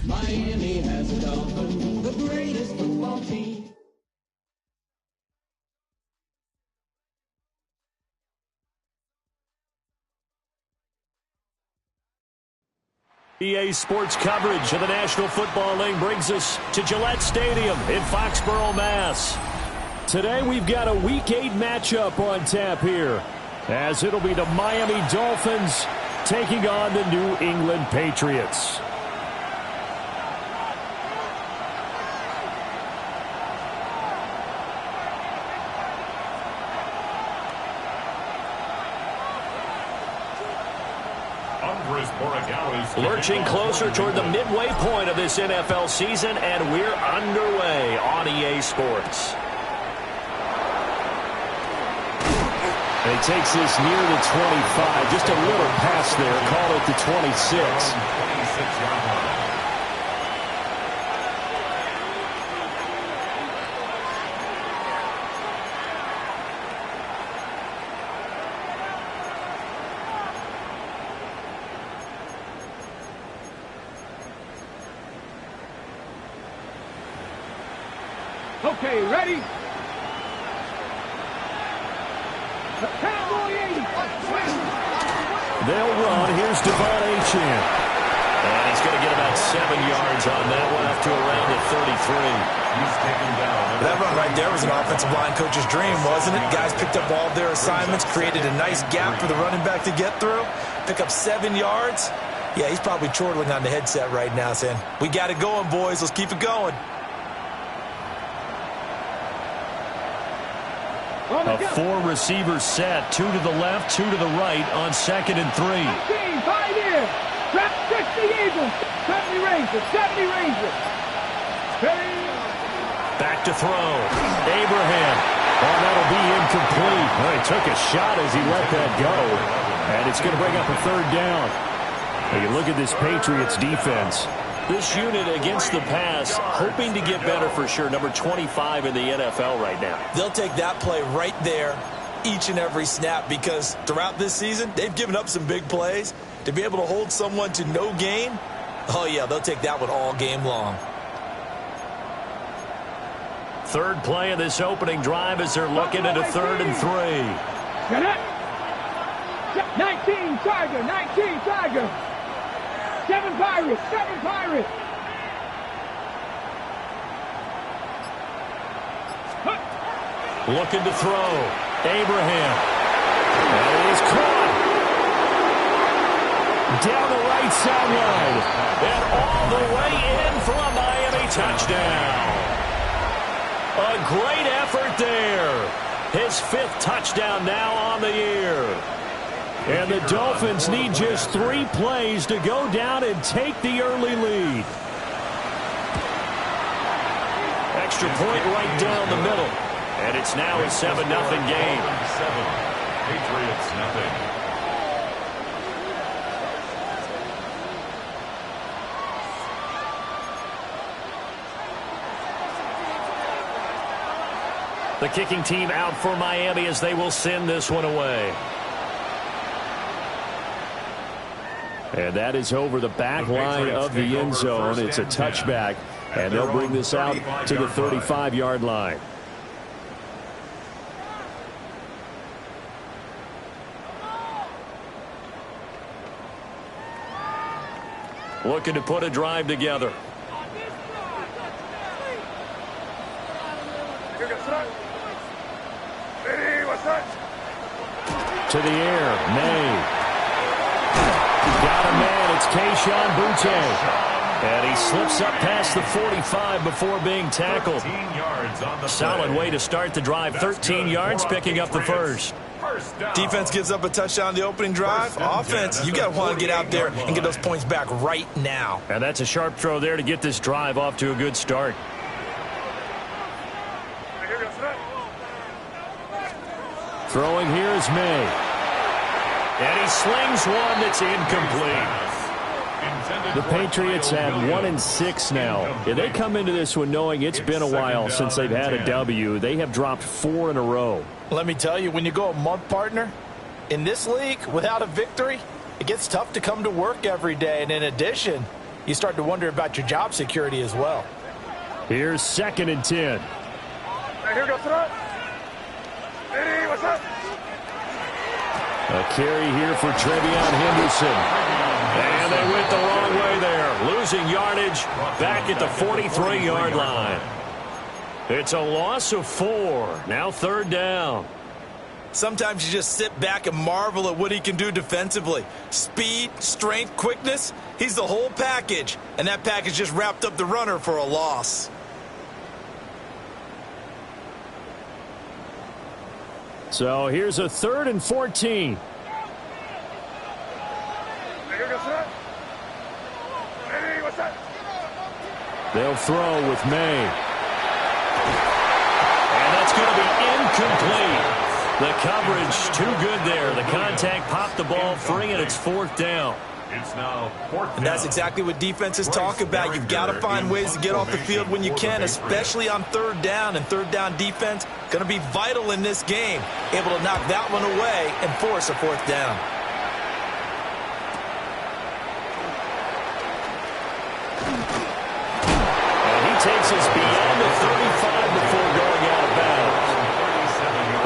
Miami has a Dolphins, the greatest football team. EA Sports coverage of the National Football League brings us to Gillette Stadium in Foxborough, Mass. Today we've got a Week 8 matchup on tap here, as it'll be the Miami Dolphins taking on the New England Patriots. Lurching closer toward the midway point of this NFL season, and we're underway on EA Sports. And he takes this near the 25, just a little pass there, call it the 26. Okay, ready? They'll run. Here's Devon Achane. And he's going to get about 7 yards on that one, up to around the 33. He's taken down. That run right there was an offensive line coach's dream, wasn't it? Guys picked up all of their assignments, created a nice gap for the running back to get through, pick up 7 yards. Yeah, he's probably chortling on the headset right now saying, we got it going, boys. Let's keep it going. A 4-receiver set, 2 to the left, 2 to the right on 2nd and 3. 5 in. Trap 60 Eagles. 70 Rangers. 70 Rangers. Back to throw. Abraham. Oh, that'll be incomplete. Well, he took a shot as he let that go. And it's going to bring up a 3rd down. You look at this Patriots defense. This unit against the pass, hoping to get better for sure. Number 25 in the NFL right now. They'll take that play right there each and every snap because throughout this season, they've given up some big plays. To be able to hold someone to no gain, oh, yeah, they'll take that one all game long. 3rd play of this opening drive as they're looking at a 3rd and 3. 19 Tiger, 19 Tiger. 7 Pirates, 7 Pirates. Looking to throw. Abraham. And it is caught. Down the right sideline. And all the way in for a Miami touchdown. A great effort there. His 5th touchdown now on the year. And the Dolphins need just 3 plays to go down and take the early lead. Extra point right down the middle. And it's now a 7-0 game. 7. Patriots nothing. The kicking team out for Miami as they will send this one away. And that is over the back line of the end zone. It's a touchback, and they'll bring this out to the 35-yard line. Looking to put a drive together. To the air, May. Got a man, it's Kayshon Boutte. And he slips up past the 45 before being tackled. Solid way to start the drive. 13 yards, picking up the first. Defense gives up a touchdown on the opening drive. Offense, you got to want to get out there and get those points back right now. And that's a sharp throw there to get this drive off to a good start. Throwing here is May. And he slings one that's incomplete. The Patriots have 1-6 now. If they come into this one knowing it's been a while since they've had a W, they have dropped 4 in a row. Let me tell you, when you go a month, partner, in this league, without a victory, it gets tough to come to work every day. And in addition, you start to wonder about your job security as well. Here's 2nd and 10. Here goes throw. Hey, what's up? A carry here for Trevion Henderson. And they went the wrong way there. Losing yardage back at the 43-yard line. It's a loss of 4. Now 3rd down. Sometimes you just sit back and marvel at what he can do defensively. Speed, strength, quickness. He's the whole package. And that package just wrapped up the runner for a loss. So here's a 3rd and 14. They'll throw with May. And that's going to be incomplete. The coverage too good there. The contact popped the ball free, and it's 4th down. It's now 4th down. And that's exactly what defenses talk about. You've got to find ways to get off the field when you can, especially on 3rd down. And 3rd down defense going to be vital in this game. Able to knock that one away and force a 4th down. Takes us beyond the 35 before going out of bounds.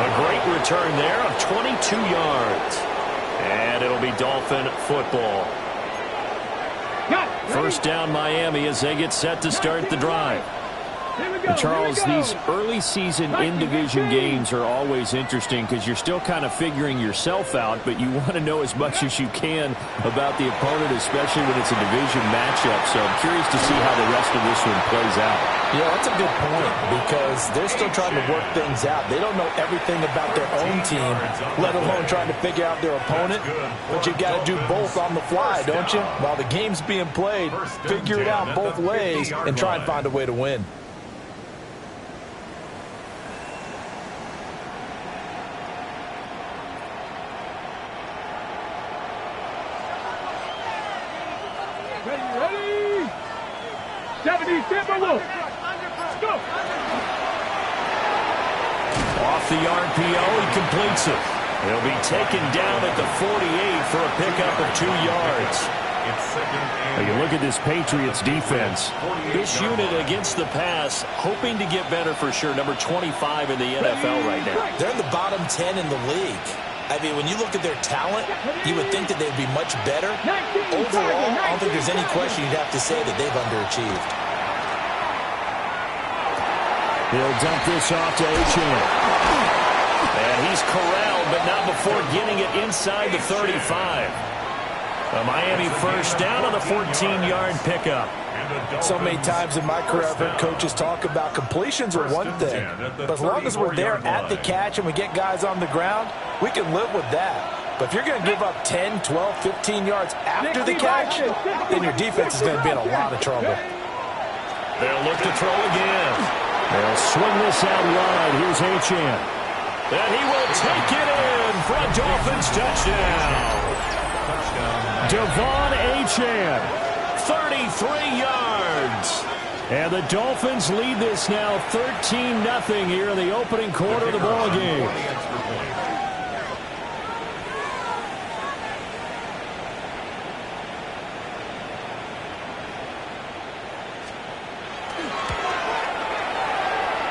A great return there of 22 yards. And it'll be Dolphin football. 1st down Miami as they get set to start the drive. And Charles, these early season in-division games are always interesting because you're still kind of figuring yourself out, but you want to know as much as you can about the opponent, especially when it's a division matchup. So I'm curious to see how the rest of this one plays out. Yeah, that's a good point because they're still trying to work things out. They don't know everything about their own team, let alone trying to figure out their opponent. But you got to do both on the fly, don't you? While the game's being played, figure it out both ways and try and find a way to win. Ready? 70 Timberwolves. Let's go. Off the RPO, he completes it. He'll be taken down at the 48 for a pickup of 2 yards. Now you look at this Patriots defense. This unit against the pass, hoping to get better for sure. Number 25 in the NFL right now. They're in the bottom 10 in the league. I mean, when you look at their talent, you would think that they'd be much better. Overall, I don't think there's any question you'd have to say that they've underachieved. He'll dump this off to Achane. And he's corralled, but not before getting it inside the 35. A Miami 1st down on the 14-yard pickup. So many times in my career, I've heard coaches talk about completions are one thing. But as long as we're there at the catch and we get guys on the ground, we can live with that. But if you're going to give up 10, 12, 15 yards after the catch, then your defense is going to be in a lot of trouble. They'll look to throw again. They'll swing this out wide. Here's Achane. And he will take it in for a Dolphins touchdown. Devon Achane. 33 yards. And the Dolphins lead this now 13-0 here in the opening quarter of the ball game.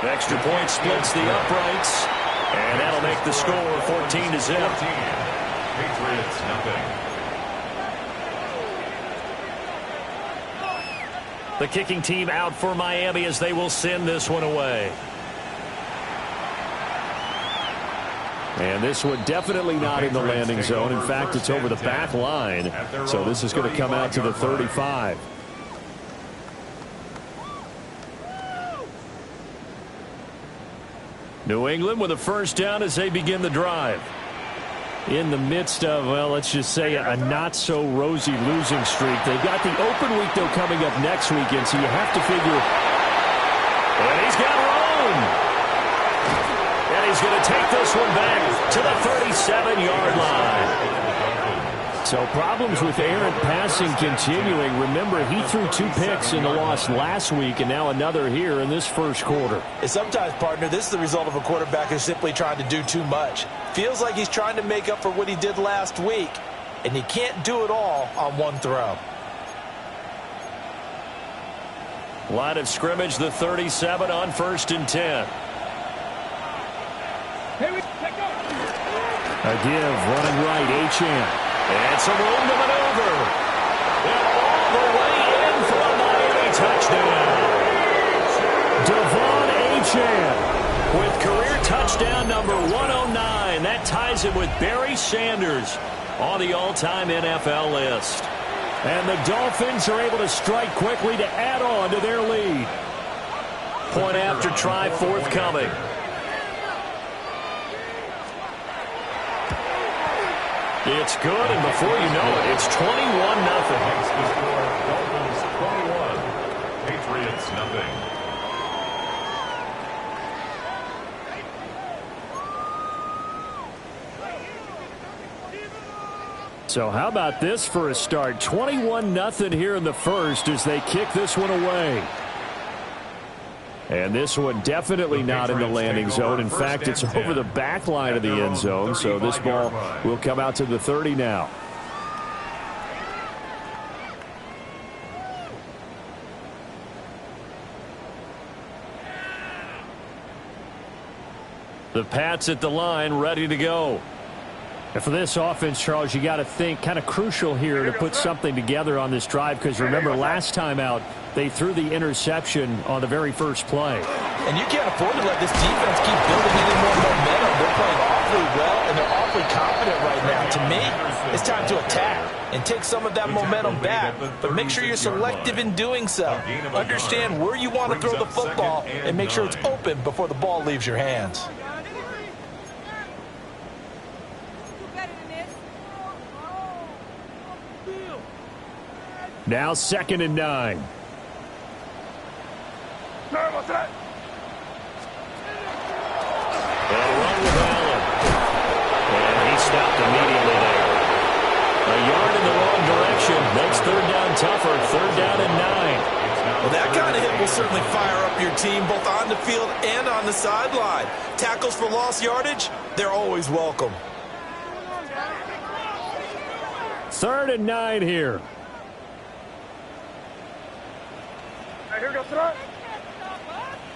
Extra point splits the uprights. And that'll make the score 14-0. Patriots nothing. The kicking team out for Miami as they will send this one away. And this one definitely not in the landing zone. In fact, it's over the back line. So this is going to come out to the 35. New England with a first down as they begin the drive. In the midst of, well, let's just say a not-so-rosy losing streak. They've got the open week, though, coming up next weekend, so you have to figure. And he's got room. And he's going to take this one back to the 37-yard line. So problems with errant passing continuing. Remember, he threw 2 picks in the loss last week, and now another here in this first quarter. And sometimes, partner, this is the result of a quarterback who's simply trying to do too much. Feels like he's trying to make up for what he did last week, and he can't do it all on one throw. Line of scrimmage, the 37 on 1st and 10. A give, running right, Achane. And some room to maneuver. And all the way in for a Miami touchdown. Devon Achane with career touchdown number 109. That ties him with Barry Sanders on the all-time NFL list. And the Dolphins are able to strike quickly to add on to their lead. Point after try forthcoming. It's good, and before you know it, it's 21-0. Dolphins 21, Patriots nothing. So how about this for a start? 21-0 here in the first as they kick this one away. And this one definitely not in the landing zone. In fact, it's over the back line of the end zone. So this ball will come out to the 30 now. The Pats at the line, ready to go. And for this offense, Charles, you got to think kind of crucial here to put something together on this drive, because remember last time out they threw the interception on the very first play. And you can't afford to let this defense keep building any more momentum. They're playing awfully well, and they're awfully confident right now. To me, it's time to attack and take some of that momentum back, but make sure you're selective in doing so. Understand where you want to throw the football and make sure it's open before the ball leaves your hands. Now 2nd and 9. What's that? They'll run with Allen. And he stopped immediately there. A yard in the wrong direction makes 3rd down tougher. 3rd down and 9. Well, that kind of hit will certainly fire up your team both on the field and on the sideline. Tackles for lost yardage, they're always welcome. 3rd and 9 here. Here goes throw.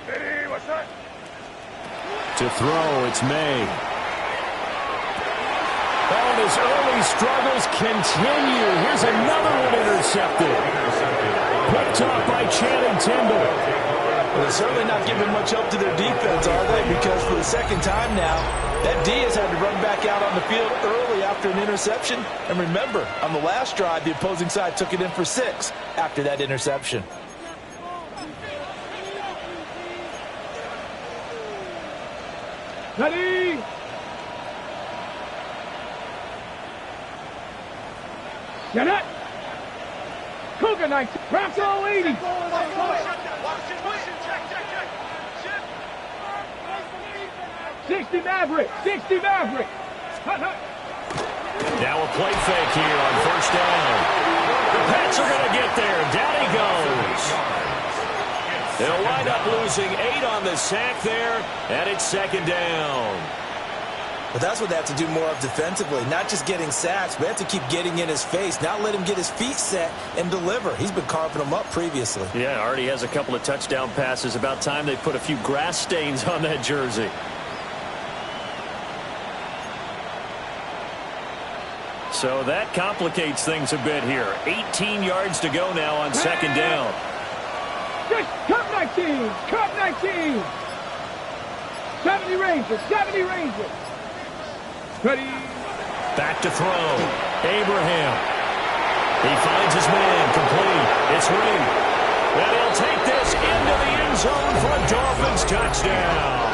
Hey, what's that? To throw, it's May. And his early struggles continue. Here's another one intercepted. Picked off by Channing Tindall. Well, they're certainly not giving much help to their defense, are they? Because for the second time now, that D has had to run back out on the field early after an interception. And remember, on the last drive, the opposing side took it in for 6 after that interception. Ready? Get it? Cougar 19. Wraps all 80. 60 Maverick. 60 Maverick. Now a play fake here on 1st down. The Pats are going to get there. Down he goes. They'll wind up losing 8 on the sack there, and it's 2nd down. But that's what they have to do more of defensively, not just getting sacks, but have to keep getting in his face, not let him get his feet set and deliver. He's been carving them up previously. Yeah, already has a couple of touchdown passes. About time they put a few grass stains on that jersey. So that complicates things a bit here. 18 yards to go now on 2nd down. Cup 19. Cup 19. 70 Rangers. 70 Rangers. Ready. Back to throw. Abraham. He finds his man. Complete. It's Reed. And he'll take this into the end zone for a Dolphins touchdown.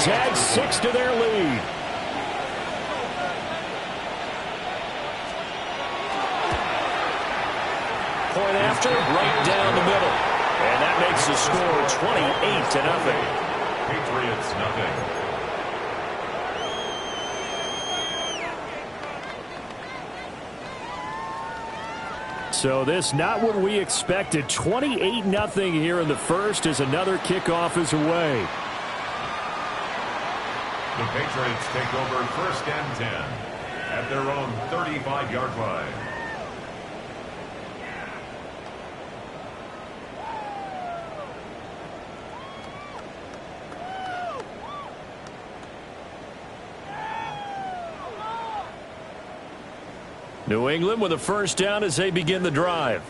Dolphins add 6 to their lead. Point after, right down the middle. And that makes the score 28-0. Patriots, nothing. So this not what we expected. 28-0 here in the first as another kickoff is away. The Patriots take over 1st and 10 at their own 35-yard line. New England with a first down as they begin the drive.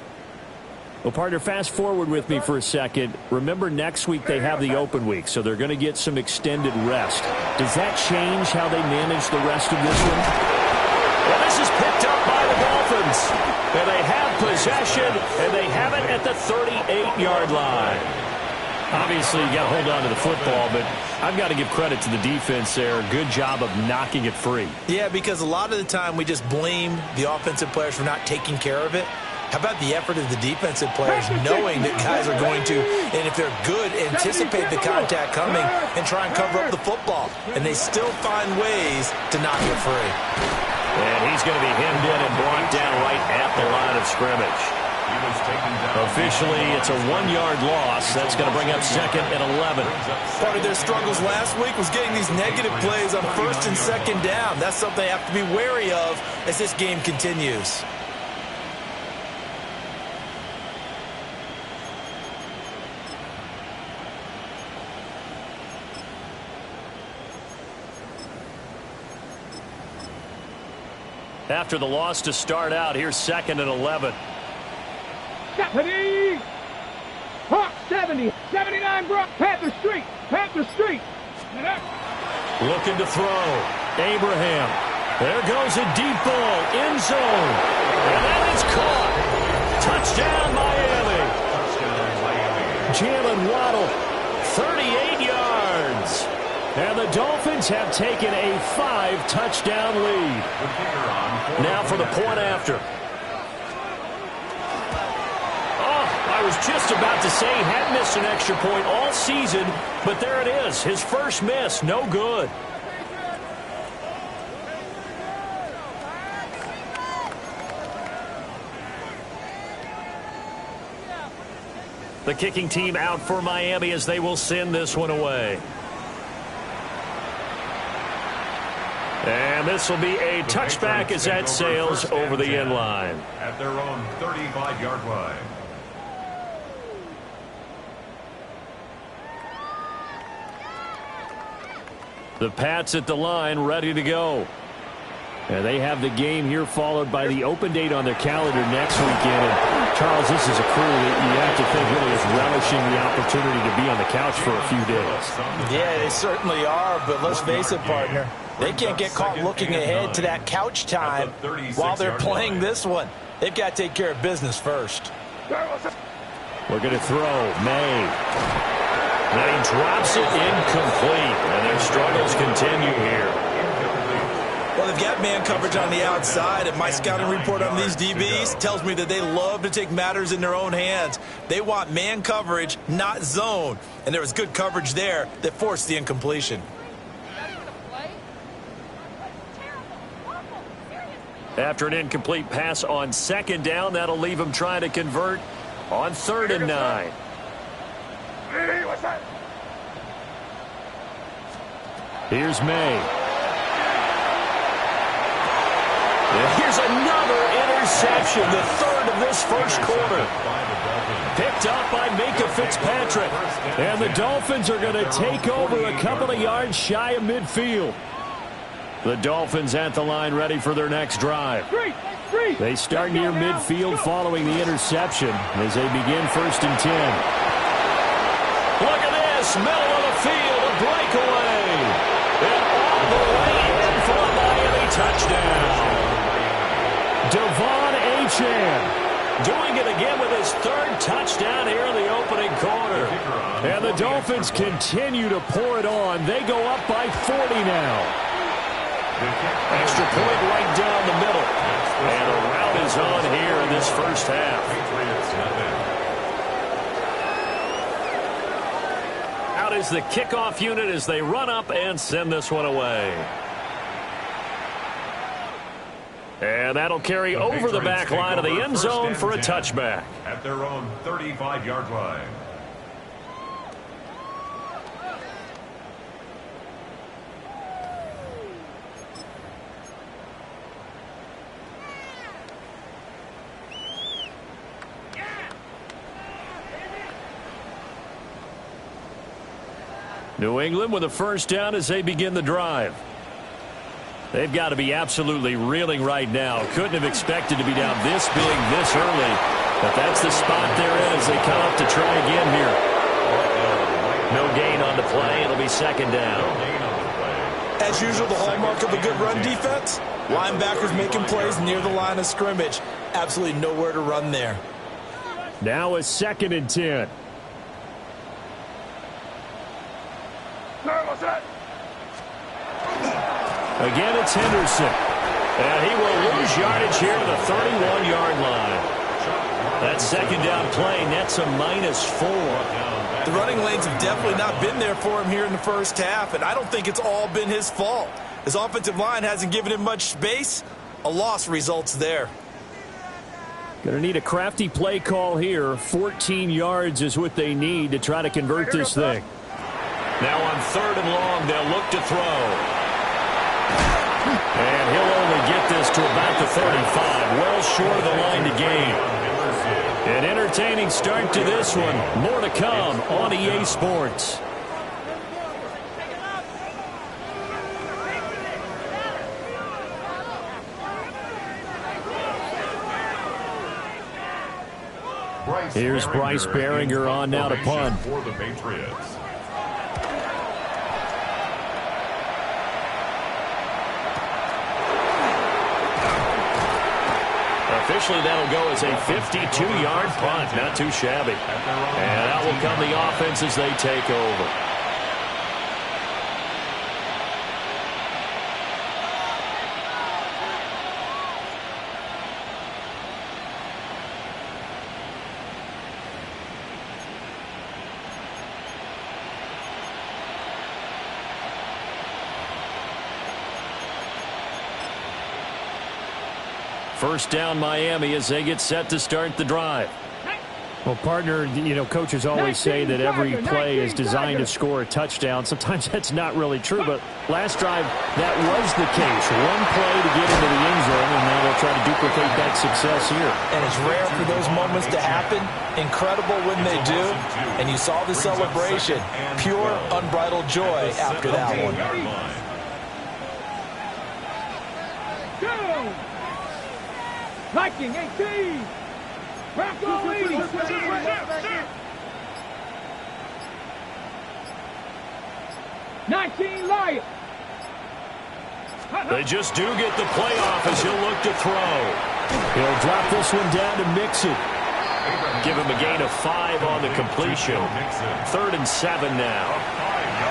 Well, partner, fast forward with me for a second. Remember, next week they have the open week, so they're going to get some extended rest. Does that change how they manage the rest of this one? Well, this is picked up by the Dolphins. And they have possession, and they have it at the 38-yard line. Obviously, you got to hold on to the football, but I've got to give credit to the defense there. Good job of knocking it free. Yeah, because a lot of the time we just blame the offensive players for not taking care of it. How about the effort of the defensive players knowing that guys are going to, and if they're good, anticipate the contact coming and try and cover up the football. And they still find ways to knock it free. And he's going to be hemmed in and brought down right at the line of scrimmage. Officially, it's a 1-yard loss. That's going to bring up 2nd and 11. Part of their struggles last week was getting these negative plays on 1st and 2nd down. That's something they have to be wary of as this game continues. After the loss to start out, here's 2nd and 11. 70. Hawk 70. 79 Brock. Panther Street. Panther Street. Looking to throw. Abraham. There goes a deep ball. End zone. And that is caught. Touchdown, Miami. Jalen Waddle. 38 yards. And the Dolphins have taken a 5-touchdown lead. Now for the point after. I was just about to say he had missed an extra point all season, but there it is. His first miss, no good. The kicking team out for Miami as they will send this one away. And this will be a touchback as that sails over the end line. At their own 35-yard line. The Pats at the line, ready to go. And they have the game here followed by the open date on their calendar next weekend. And Charles, this is a crew that you have to think really is relishing the opportunity to be on the couch for a few days. Yeah, they certainly are, but let's face it, partner. They can't get caught looking ahead to that couch time while they're playing this one. They've got to take care of business first. We're going to throw. May. And he drops it incomplete. And their struggles continue here. Well, they've got man coverage on the outside, and my scouting report on these DBs tells me that they love to take matters in their own hands. They want man coverage, not zone. And there was good coverage there that forced the incompletion. After an incomplete pass on 2nd down, that'll leave him trying to convert on 3rd and 9. Here's May. And here's another interception, the 3rd of this first quarter. Picked up by Minka Fitzpatrick. And the Dolphins are going to take over a couple of yards shy of midfield. The Dolphins at the line ready for their next drive. They start near midfield following the interception as they begin 1st and 10. Look at this, middle of the field, a breakaway. And all the way in for a Miami touchdown. Devon Achane. Doing it again with his third touchdown here in the opening quarter. And the Dolphins continue to pour it on. They go up by 40 now. Extra point right down the middle. And a rout is on here in this first half. Out is the kickoff unit as they run up and send this one away. And that'll carry over the back line of the end zone for a touchback. At their own 35-yard line. New England with a first down as they begin the drive. They've got to be absolutely reeling right now. Couldn't have expected to be down this big this early. But that's the spot they're in as they come up to try again here. No gain on the play. It'll be second down. As usual, the hallmark of a good run defense, linebackers making plays near the line of scrimmage. Absolutely nowhere to run there. Now a 2nd and 10. Again, it's Henderson. And he will lose yardage here to the 31-yard line. That second down play nets a -4. The running lanes have definitely not been there for him here in the first half, and I don't think it's all been his fault. His offensive line hasn't given him much space. A loss results there. Going to need a crafty play call here. 14 yards is what they need to try to convert this thing. Now on 3rd and long, they'll look to throw. And he'll only get this to about the 35, well short of the line to gain. An entertaining start to this one. More to come on EA Sports. Here's Bryce Behringer on now to punt. For the Patriots. Officially, that'll go as a 52-yard punt. Not too shabby. And out will come the offense as they take over. First down, Miami, as they get set to start the drive. Well, partner, you know, coaches always say that every play is designed to score a touchdown. Sometimes that's not really true, but last drive, that was the case. One play to get into the end zone, and now they'll try to duplicate that success here. And it's rare for those moments to happen. Incredible when they do. And you saw the celebration. Pure, unbridled joy after that one. Viking 18. Bronco 80. 19 Lions. They just do get the playoff as he'll look to throw. He'll drop this one down to Mixon. Give him a gain of 5 on the completion. 3rd and 7 now.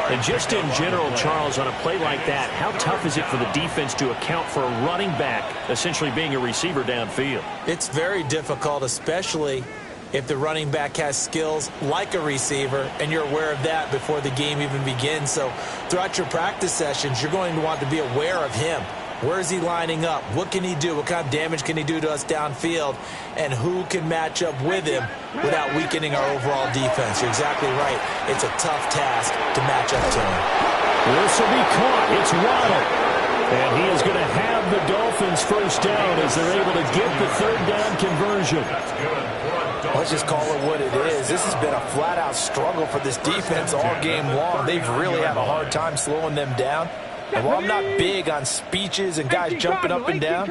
And just in general, Charles, on a play like that, how tough is it for the defense to account for a running back essentially being a receiver downfield? It's very difficult, especially if the running back has skills like a receiver, and you're aware of that before the game even begins. So throughout your practice sessions, you're going to want to be aware of him. Where is he lining up? What can he do? What kind of damage can he do to us downfield? And who can match up with him without weakening our overall defense? You're exactly right. It's a tough task to match up to him. This will be caught. It's Waddle. And he is going to have the Dolphins first down as they're able to get the 3rd down conversion. Let's just call it what it is. This has been a flat-out struggle for this defense all game long. They've really had a hard time slowing them down. And while I'm not big on speeches and guys jumping up and down,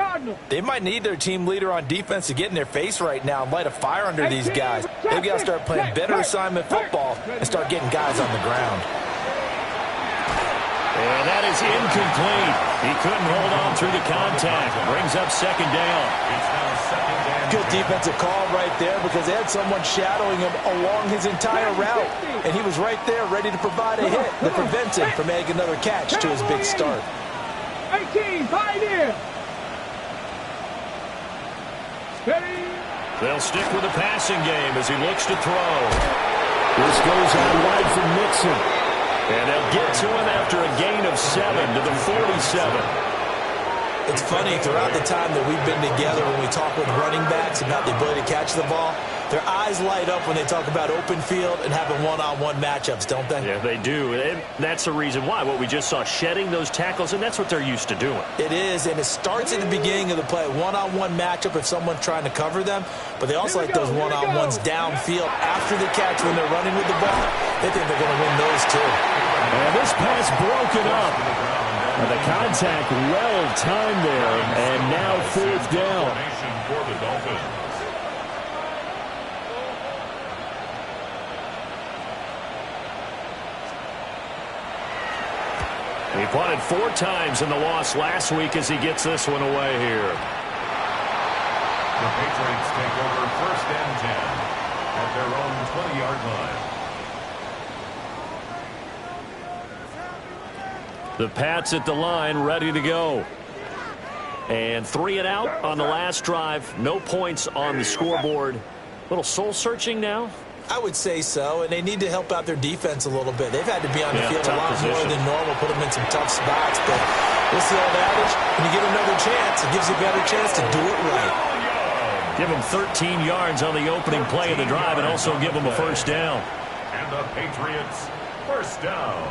they might need their team leader on defense to get in their face right now and light a fire under these guys. They've got to start playing better assignment football and start getting guys on the ground. And that is incomplete. He couldn't hold on through the contact. Brings up 2nd down. It's now 2nd down. Good defensive call right there because they had someone shadowing him along his entire route. And he was right there ready to provide a hit that prevents him from adding another catch to his big start. 18, hide in. Steady. They'll stick with the passing game as he looks to throw. This goes out wide from Mixon. And they'll get to him after a gain of 7 to the 47. It's funny, throughout the time that we've been together, when we talk with running backs about the ability to catch the ball, their eyes light up when they talk about open field and having one-on-one matchups, don't they? Yeah, they do. And that's the reason why. What we just saw, shedding those tackles, and that's what they're used to doing. It is, and it starts at the beginning of the play. One-on-one matchup if someone's trying to cover them, but they also like those one-on-ones downfield after the catch when they're running with the ball. They think they're going to win those too. And this pass broken up. And the contact well timed there, and now 4th down. For the Dolphins. He punted 4 times in the loss last week as he gets this one away here. The Patriots take over 1st and 10 at their own 20-yard line. The Pats at the line, ready to go. And 3 and out on the last drive. No points on the scoreboard. A little soul-searching now? I would say so, and they need to help out their defense a little bit. They've had to be on the field a lot more than normal, put them in some tough spots. But what's the old adage? When you get another chance, it gives you a better chance to do it right. Give them 13 yards on the opening play of the drive and also give them a 1st down. And the Patriots, 1st down.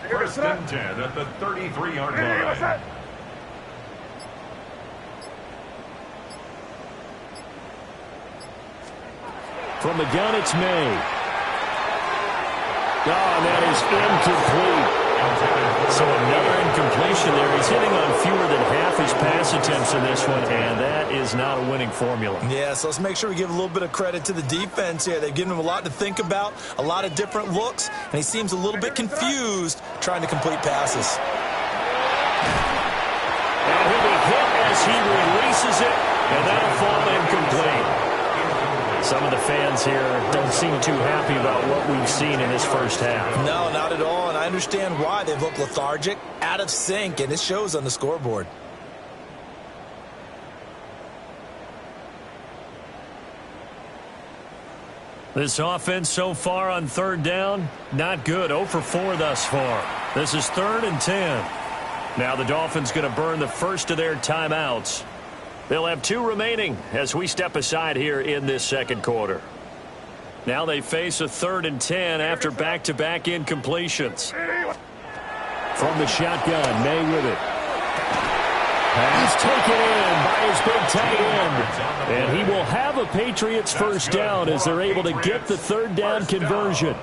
1st and 10 at the 33-yard line. From the gun, it's May. Oh, that is incomplete. So another incompletion there. He's hitting on fewer than half his pass attempts in this one, and that is not a winning formula. Yeah, so let's make sure we give a little bit of credit to the defense here. They've given him a lot to think about, a lot of different looks, and he seems a little bit confused trying to complete passes. And he'll be hit as he releases it, and that'll fall incomplete. Some of the fans here don't seem too happy about what we've seen in this first half. No, not at all, and I understand why. They've looked lethargic, out of sync, and it shows on the scoreboard. This offense so far on 3rd down, not good. 0 for 4 thus far. This is 3rd and 10. Now the Dolphins going to burn the first of their timeouts. They'll have 2 remaining as we step aside here in this 2nd quarter. Now they face a 3rd and 10 after back-to-back incompletions. From the shotgun, May with it. Pass taken in by his big tight end. And he will have a Patriots 1st down as they're able to get the 3rd down conversion.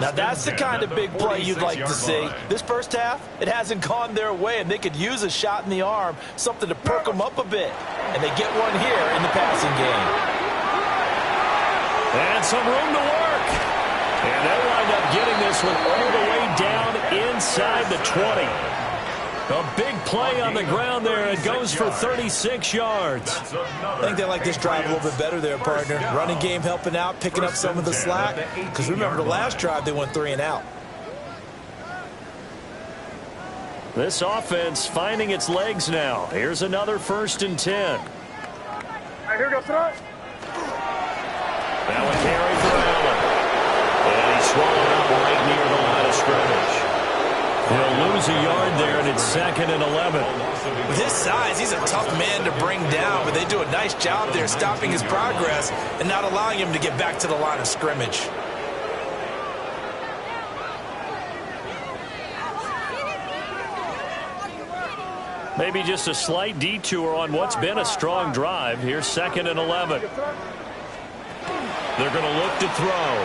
Now, that's the kind of big play you'd like to see. This first half, it hasn't gone their way, and they could use a shot in the arm, something to perk them up a bit. And they get one here in the passing game. And some room to work. And they'll wind up getting this one all the way down inside the 20. A big play on the ground there. It goes for 36 yards. I think they like this drive a little bit better there, partner. Running game helping out, picking up some of the slack. Because remember, the last drive, they went 3 and out. This offense finding its legs now. Here's another 1st and 10. Here goes throw. Now a carry for Allen. And he's swallowed up right near the line of scrimmage. He'll lose a yard there, and it's 2nd and 11. With his size, he's a tough man to bring down, but they do a nice job there stopping his progress and not allowing him to get back to the line of scrimmage. Maybe just a slight detour on what's been a strong drive. Here's 2nd and 11. They're going to look to throw.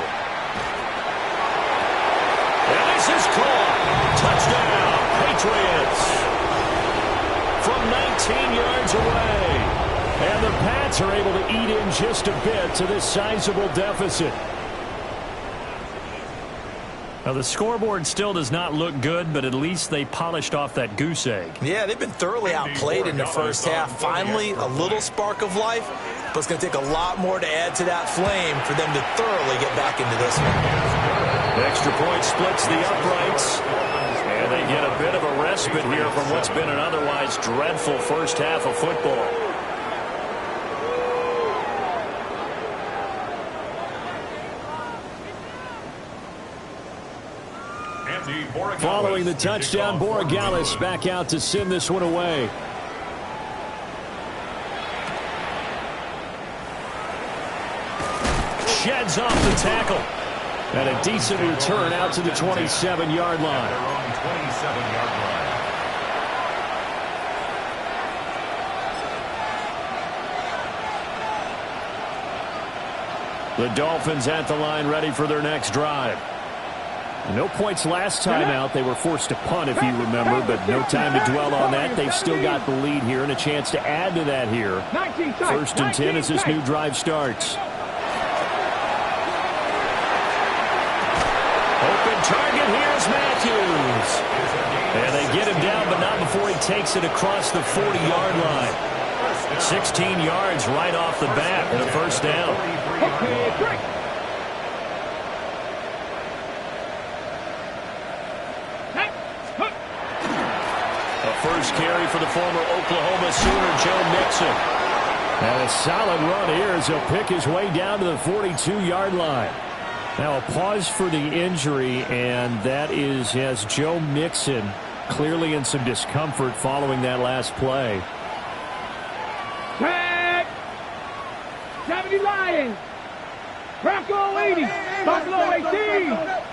And this is caught. Touchdown, Patriots. From 19 yards away. And the Pats are able to eat in just a bit to this sizable deficit. Now, the scoreboard still does not look good, but at least they polished off that goose egg. Yeah, they've been thoroughly outplayed in the first half. Finally, a little spark of life, but it's going to take a lot more to add to that flame for them to thoroughly get back into this one. Extra point splits the uprights, and they get a bit of a respite here from what's been an otherwise dreadful first half of football. Following the touchdown, Borregales back out to send this one away. Sheds off the tackle. And a decent return out to the 27-yard line. The Dolphins at the line, ready for their next drive. No points last time out. They were forced to punt, if you remember, but no time to dwell on that. They've still got the lead here and a chance to add to that here. First and 10 as this new drive starts. Open target, here's Matthews. And they get him down, but not before he takes it across the 40-yard line. 16 yards right off the bat and a first down. First carry for the former Oklahoma Sooner, Joe Mixon. And a solid run here as he'll pick his way down to the 42-yard line. Now a pause for the injury, and that is as Joe Mixon clearly in some discomfort following that last play. Tag! 70 Lions! Bronco 80! Buffalo 18!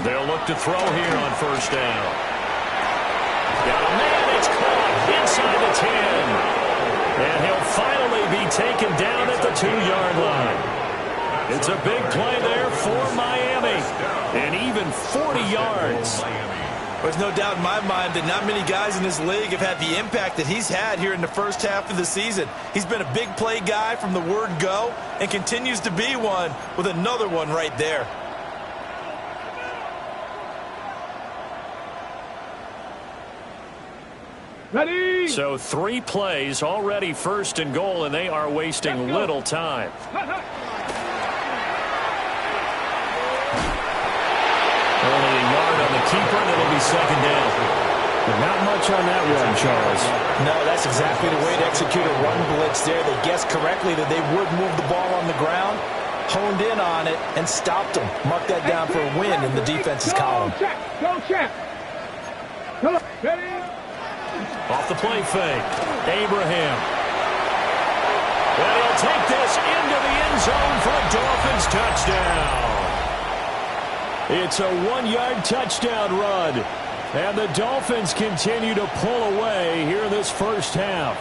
They'll look to throw here on first down. Got a man, it's caught inside the 10. And he'll finally be taken down at the 2-yard line. It's a big play there for Miami. And even 40 yards. There's no doubt in my mind that not many guys in this league have had the impact that he's had here in the first half of the season. He's been a big play guy from the word go and continues to be one with another one right there. Ready? So 3 plays already first and goal, and they are wasting little time. Only a yard on the keeper, and it'll be second down. But not much on that run, Charles. No, that's exactly the way to execute a run blitz there. They guessed correctly that they would move the ball on the ground, honed in on it, and stopped them. Mark that down for a win in the defense's column. Go check. Go. Ready? Off the play fake, Abraham. And he'll take this into the end zone for a Dolphins touchdown. It's a 1-yard touchdown run. And the Dolphins continue to pull away here in this first half.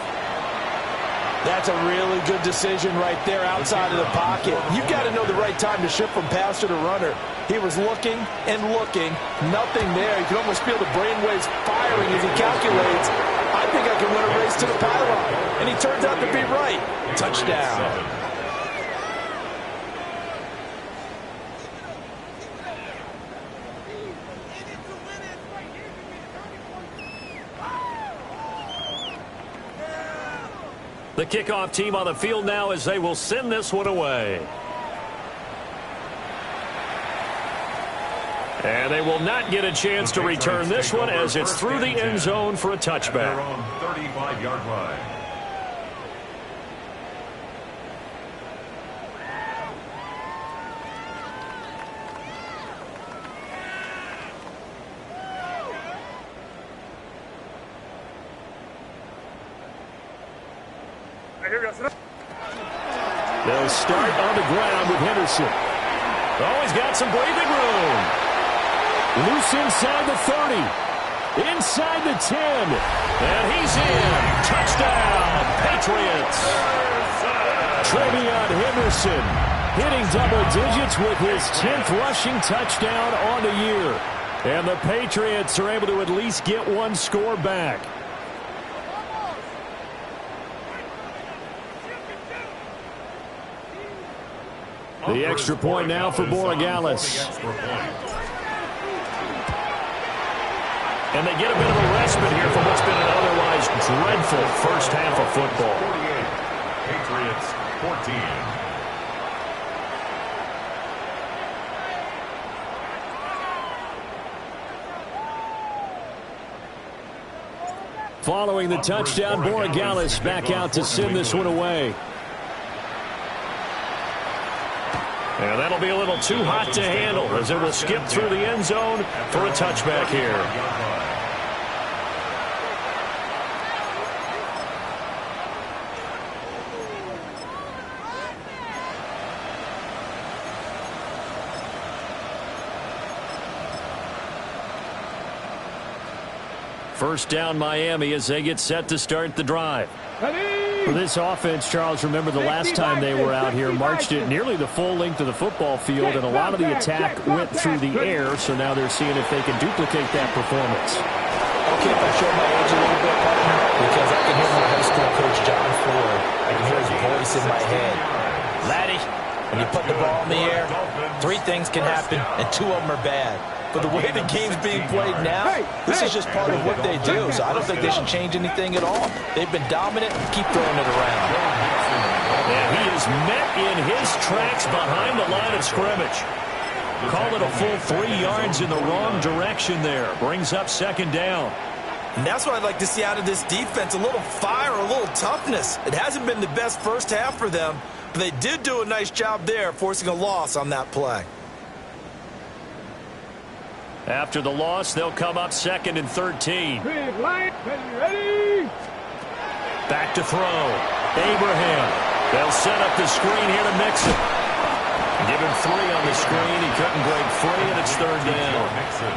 That's a really good decision right there outside of the pocket. You've got to know the right time to shift from passer to runner. He was looking and looking. Nothing there. You can almost feel the brainwaves firing as he calculates. I think I can win a race to the pylon. And he turns out to be right. Touchdown. The kickoff team on the field now as they will send this one away. And they will not get a chance to return this one as it's through the end zone for a touchback. Their own 35-yard line. They'll start on the ground with Henderson. Oh, he's got some breathing room. Loose inside the 30. Inside the 10. And he's in. Touchdown, Patriots. Trevion Henderson hitting double digits with his 10th rushing touchdown on the year. And the Patriots are able to at least get one score back. The extra point now for Borregales. And they get a bit of a respite here from what's been an otherwise dreadful first half of football. 48, Patriots 14. Following the touchdown, Borregales back out to send this one away. And that'll be a little too hot to handle as it will skip through the end zone for a touchback here. First down Miami as they get set to start the drive. For this offense, Charles, remember the last time they were out here, marched it nearly the full length of the football field, and a lot of the attack went through the air, so now they're seeing if they can duplicate that performance. Okay, if I show my age a little bit, partner, because I can hear my high school coach, John Ford. I can hear his voice in my head. Laddie, when you put the ball in the air, 3 things can happen, and 2 of them are bad. But the way the game's being played now, this is just part of what they do. So I don't think they should change anything at all. They've been dominant. Keep throwing it around. And he is met in his tracks behind the line of scrimmage. Call it a full 3 yards in the wrong direction there. Brings up second down. And that's what I'd like to see out of this defense. A little fire, a little toughness. It hasn't been the best first half for them, but they did do a nice job there, forcing a loss on that play. After the loss, they'll come up 2nd and 13. Ready? Back to throw. Abraham. They'll set up the screen here to mix it. Give him 3 on the screen. He couldn't break free, and it's 3rd down.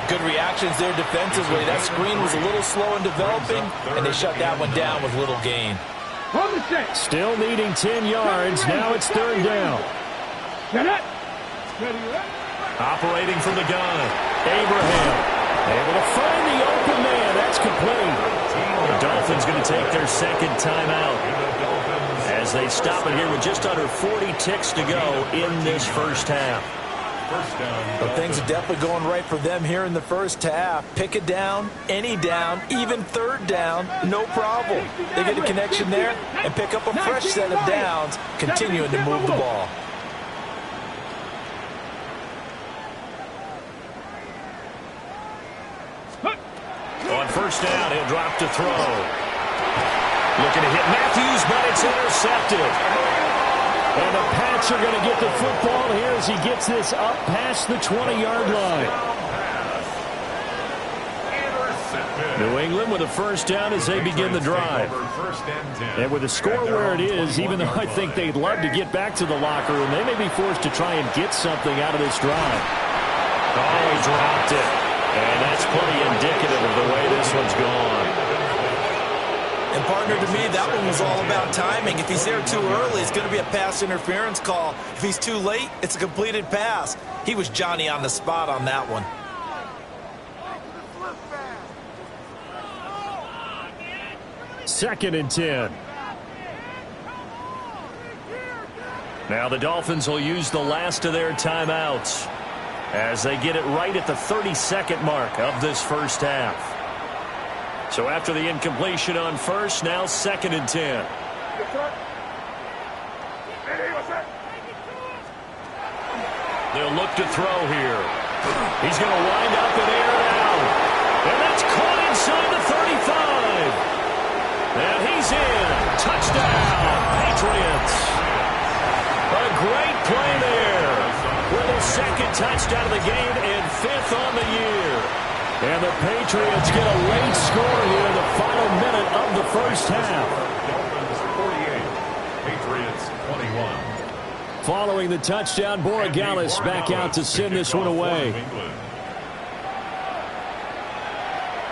Good reactions there defensively. That screen was a little slow in developing, and they shut that one down with little gain. Still needing 10 yards. Now it's 3rd down. Operating from the gun. Abraham able to find the open man. That's complete. The Dolphins going to take their 2nd timeout as they stop it here with just under 40 ticks to go in this first half. Well, things are definitely going right for them here in the first half. Pick it down, any down, even 3rd down, no problem. They get a connection there and pick up a fresh set of downs, continuing to move the ball. On first down, he'll drop to throw. Looking to hit Matthews, but it's intercepted. And the Pats are going to get the football here as he gets this up past the 20-yard line. New England with a first down as they begin the drive. And with the score where it is, even though I think they'd love to get back to the locker room, they may be forced to try and get something out of this drive. Oh, he dropped it. And that's pretty indicative of the way this one's gone. And, partner, to me, that one was all about timing. If he's there too early, it's going to be a pass interference call. If he's too late, it's a completed pass. He was Johnny on the spot on that one. Second and 10. Now the Dolphins will use the last of their timeouts as they get it right at the 32nd mark of this first half. So after the incompletion on first, now 2nd and 10. They'll look to throw here. He's going to wind up and air it out. And that's caught inside the 35. And he's in. Touchdown, Patriots. A great play there. With a 2nd touchdown of the game and 5th on the year. And the Patriots get a late score here in the final minute of the first half. Dolphins 48, Patriots 21. Following the touchdown, Borregales back out to send this one away.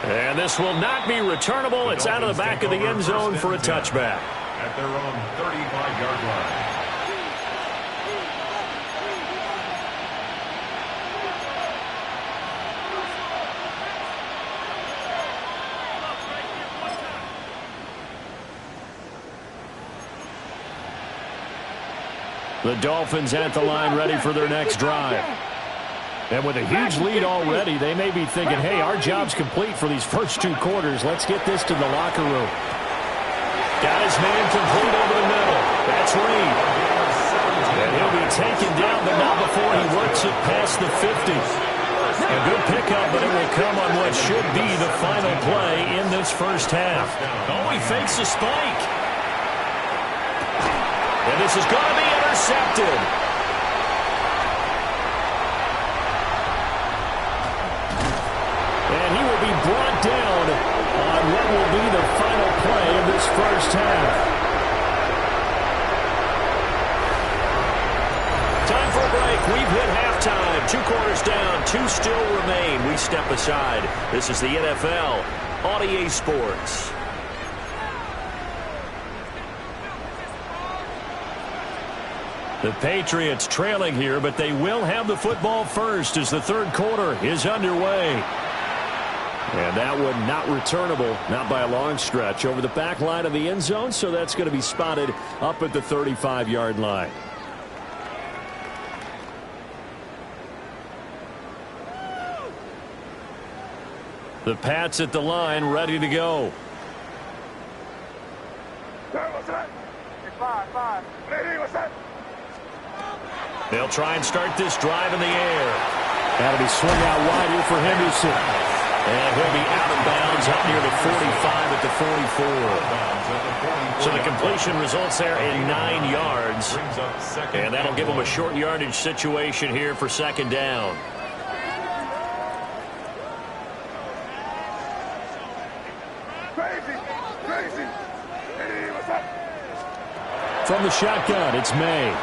And this will not be returnable. It's out of the back of the end zone for a touchback. At their own 35-yard line. The Dolphins at the line ready for their next drive. And with a huge lead already, they may be thinking, hey, our job's complete for these first 2 quarters. Let's get this to the locker room. Got his man complete over the middle. That's Reed. And he'll be taken down, but not before he works it past the 50. A good pickup, but it will come on what should be the final play in this first half. Oh, he fakes a spike. And this is going to be intercepted. And he will be brought down on what will be the final play of this first half. Time for a break. We've hit halftime. 2 quarters down. 2 still remain. We step aside. This is the NFL on EA Sports. The Patriots trailing here, but they will have the football first as the 3rd quarter is underway. And that one not returnable, not by a long stretch, over the back line of the end zone, so that's going to be spotted up at the 35-yard line. The Pats at the line, ready to go. They'll try and start this drive in the air. That'll be swung out wide here for Henderson. And he'll be out of bounds up near the 45 at the 44. So the completion results there in 9 yards. And that'll give them a short yardage situation here for 2nd down. From the shotgun, it's May.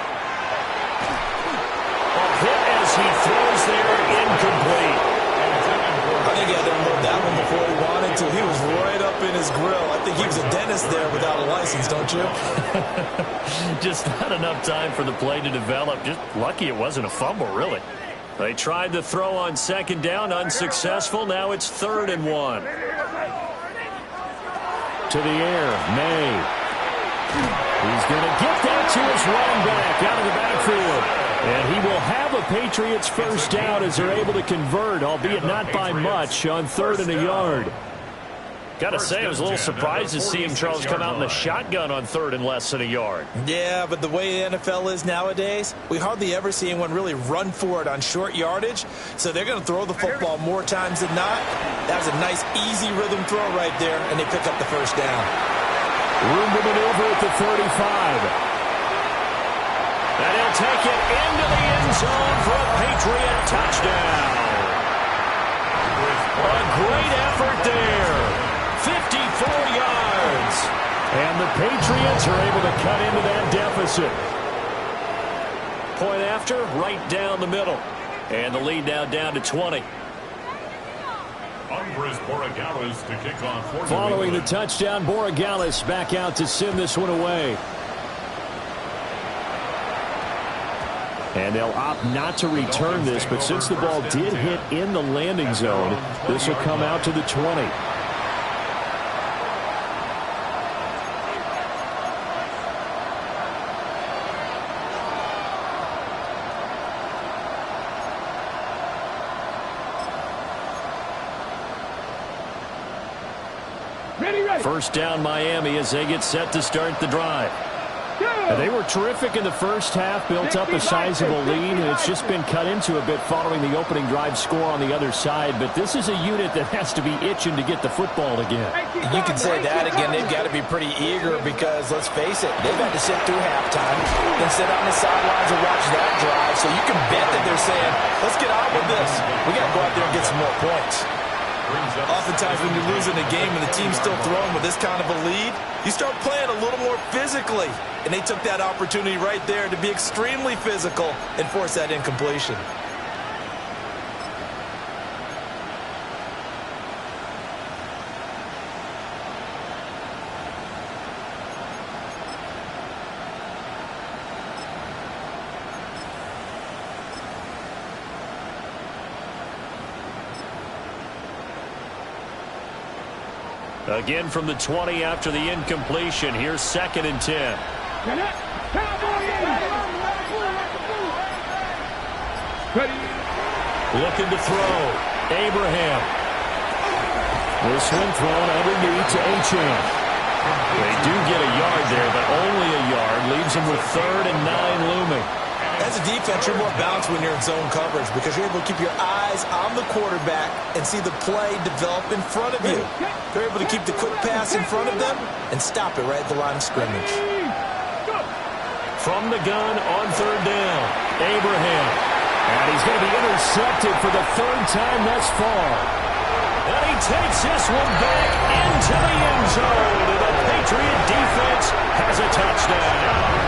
Hit as he throws there, incomplete. I think he had to unload that one before he wanted to. He was right up in his grill. I think he was a dentist there without a license, don't you? Just not enough time for the play to develop. Just lucky it wasn't a fumble, really. They tried to throw on 2nd down, unsuccessful. Now it's 3rd and 1. To the air, May. He's going to get that to his running back out of the backfield. And he will have a Patriots first down as they're able to convert, albeit not by much, on 3rd and a yard. Got to say, I was a little surprised to see him, Charles, come out in the shotgun on 3rd and less than a yard. Yeah, but the way the NFL is nowadays, we hardly ever see anyone really run for it on short yardage. So they're going to throw the football more times than not. That was a nice, easy rhythm throw right there, and they pick up the first down. Room to maneuver at the 35. And he'll take it into the end zone for a Patriot touchdown. A great effort there. 54 yards. And the Patriots are able to cut into that deficit. Point after, right down the middle. And the lead now down to 20. To kick off. Following the touchdown, Borregales back out to send this one away. And they'll opt not to return this, but since the ball did hit in the landing zone, this will come out to the 20. First down Miami as they get set to start the drive. They were terrific in the first half, built up a sizable lead, and it's just been cut into a bit following the opening drive score on the other side. But this is a unit that has to be itching to get the football again. You can say that again. They've got to be pretty eager because, let's face it, they've had to sit through halftime, then sit on the sidelines and watch that drive. So you can bet that they're saying, let's get on with this. We got to go out there and get some more points. Oftentimes when you're losing a game and the team's still throwing with this kind of a lead, you start playing a little more physically. And they took that opportunity right there to be extremely physical and force that incompletion. Again from the 20 after the incompletion. Here's 2nd and 10. Ready. Looking to throw. Abraham. This one thrown underneath to Achane. They do get a yard there, but only a yard. Leaves them with 3rd and 9 looming. As a defense, you're more balanced when you're in zone coverage because you're able to keep your eyes on the quarterback and see the play develop in front of you. They're able to keep the quick pass in front of them and stop it right at the line of scrimmage. From the gun on 3rd down, Abraham. And he's going to be intercepted for the 3rd time thus far. And he takes this one back into the end zone. And the Patriot defense has a touchdown.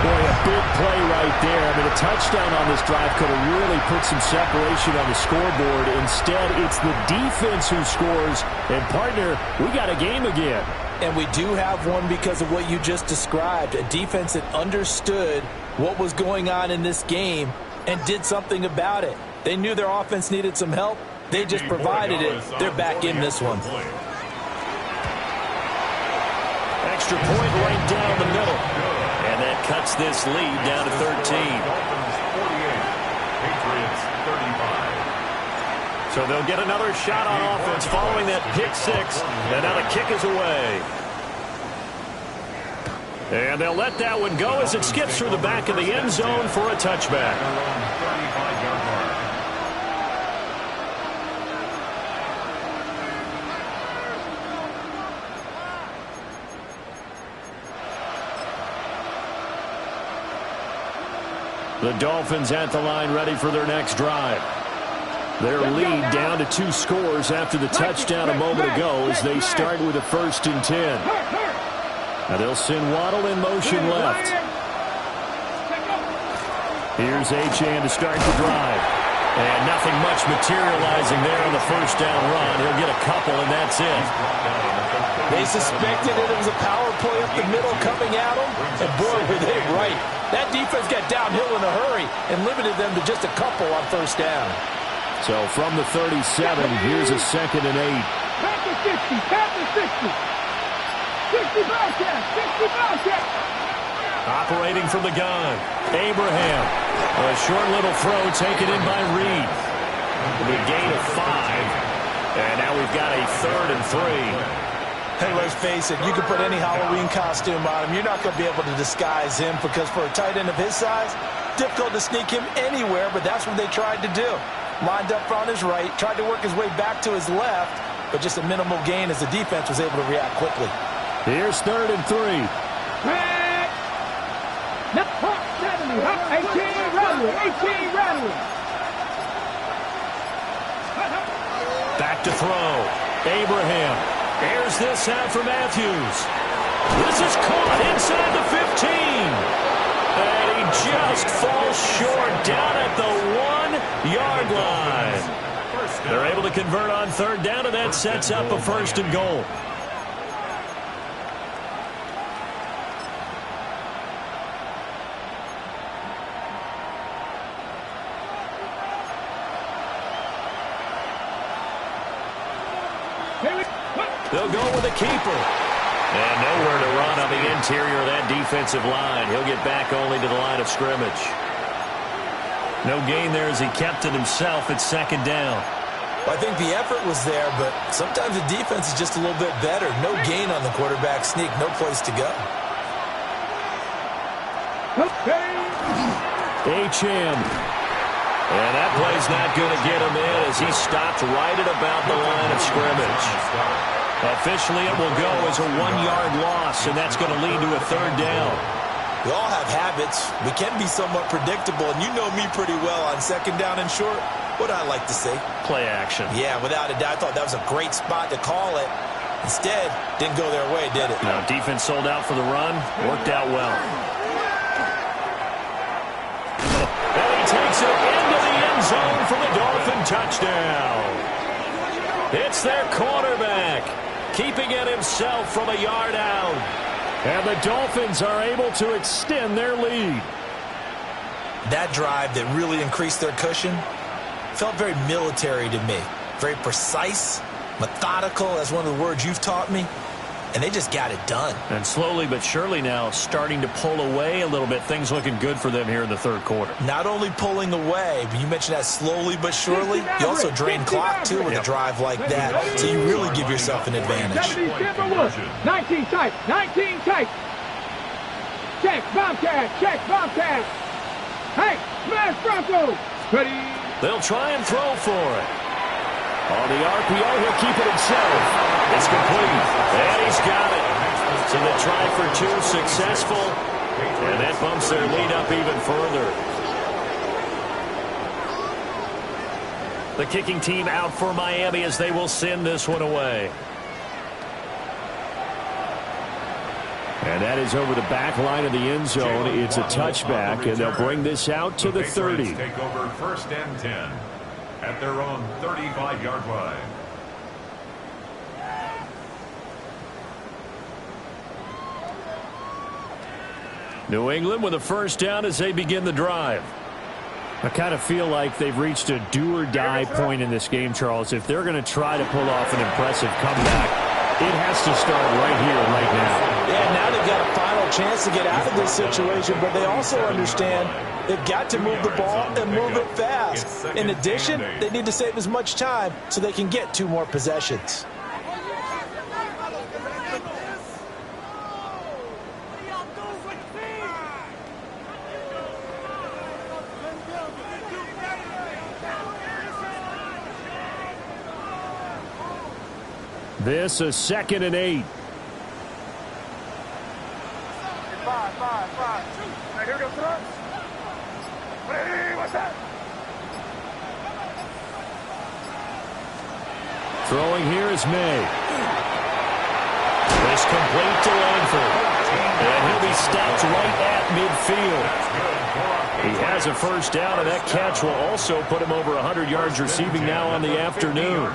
Boy, a big play right there. I mean, a touchdown on this drive could have really put some separation on the scoreboard. Instead, it's the defense who scores. And, partner, we got a game again. And we do have one because of what you just described. A defense that understood what was going on in this game and did something about it. They knew their offense needed some help. They just provided it. They're back in this one. Extra point right down the middle. And that cuts this lead down to 13. Dolphins 48, Patriots 35. So they'll get another shot on offense following that pick 6. And now the kick is away. And they'll let that one go as it skips through the back of the end zone for a touchback. The Dolphins at the line ready for their next drive. Their lead down to 2 scores after the touchdown a moment ago as they start with a 1st and 10. Now they'll send Waddle in motion left. Here's Achane to start the drive. And nothing much materializing there on the 1st down run. He'll get a couple, and that's it. They suspected it was a power play up the middle coming at them, and boy, were they right. That defense got downhill in a hurry and limited them to just a couple on 1st down. So from the 37, here's a 2nd and 8. Back to 60, back to 60. 60 Bobcat, 60 Bobcat. Operating from the gun, Abraham. A short little throw taken in by Reed. The gain of 5. And now we've got a 3rd and 3. Hey, let's face it, you can put any Halloween costume on him. You're not going to be able to disguise him because for a tight end of his size, difficult to sneak him anywhere, but that's what they tried to do. Lined up on his right, tried to work his way back to his left, but just a minimal gain as the defense was able to react quickly. Here's 3rd and 3. Back to throw. Abraham. Airs this out for Matthews. This is caught inside the 15. And he just falls short down at the 1-yard line. They're able to convert on 3rd down, and that sets up a 1st and goal. They'll go with a keeper. And nowhere to run on the interior of that defensive line. He'll get back only to the line of scrimmage. No gain there as he kept it himself at 2nd down. Well, I think the effort was there, but sometimes the defense is just a little bit better. No gain on the quarterback sneak. No place to go. Achane. And that play's not going to get him in as he stopped right at about the line of scrimmage. Officially, it will go as a 1-yard loss, and that's going to lead to a 3rd down. We all have habits. We can be somewhat predictable, and you know me pretty well on 2nd down and short. What do I like to say? Play action. Yeah, without a doubt. I thought that was a great spot to call it. Instead, didn't go their way, did it? No, defense sold out for the run. Worked out well. And he takes it into the end zone for the Dolphin touchdown. It's their quarterback, keeping it himself from a yard out. And the Dolphins are able to extend their lead. That drive that really increased their cushion felt very military to me. Very precise, methodical, that's one of the words you've taught me. and they just got it done. And slowly but surely now starting to pull away a little bit. Things looking good for them here in the third quarter. Not only pulling away, but you mentioned that slowly but surely. You also drain clock, too, with a drive like that. So you really give yourself an advantage. 19 tight. 19 tight. Check, Bobcat. Check, Bobcat. Hey, smash Bronco. Ready. They'll try and throw for it. On the RPO, he'll keep it himself. It's complete. And he's got it. So the try for two successful. And that bumps their lead up even further. The kicking team out for Miami as they will send this one away. And that is over the back line of the end zone. It's a touchback, and they'll bring this out to the 30. Take over 1st and 10 at their own 35-yard line. New England with a first down as they begin the drive. I kind of feel like they've reached a do-or-die point in this game, Charles. If they're going to try to pull off an impressive comeback, it has to start right here, right now. Yeah, now they've got a final chance to get out of this situation, but they also understand they've got to move the ball and move it fast. In addition, they need to save as much time so they can get 2 more possessions. This is 2nd and 8. 5. Right here goes throw. Hey, what's that? Throwing here is May. This complete to Langford. And he'll be stopped right at midfield. He has a first down, and that catch will also put him over 100 yards receiving now on the afternoon.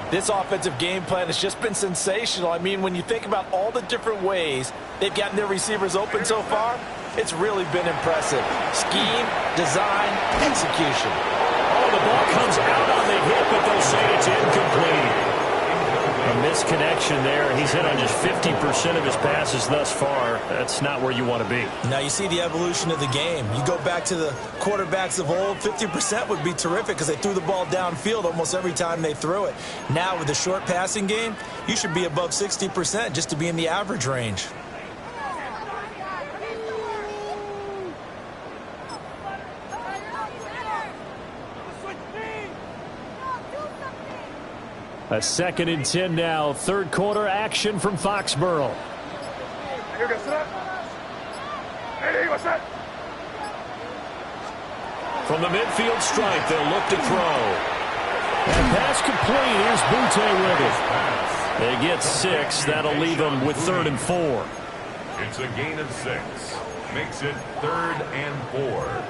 This offensive game plan has just been sensational. I mean, when you think about all the different ways they've gotten their receivers open so far, it's really been impressive. Scheme, design, execution. Oh, the ball comes out on the hit, but they'll say it's incomplete. A misconnection there. He's hit on just 50% of his passes thus far. That's not where you want to be. Now you see the evolution of the game. You go back to the quarterbacks of old, 50% would be terrific because they threw the ball downfield almost every time they threw it. Now with the short passing game, you should be above 60% just to be in the average range. A 2nd and 10 now. Third quarter action from Foxborough. Here goes that. Hey, what's that? From the midfield stripe, they'll look to throw. And pass complete. Here's Butte with it. They get 6. That'll leave them with 3rd and 4. It's a gain of 6. Makes it 3rd and 4.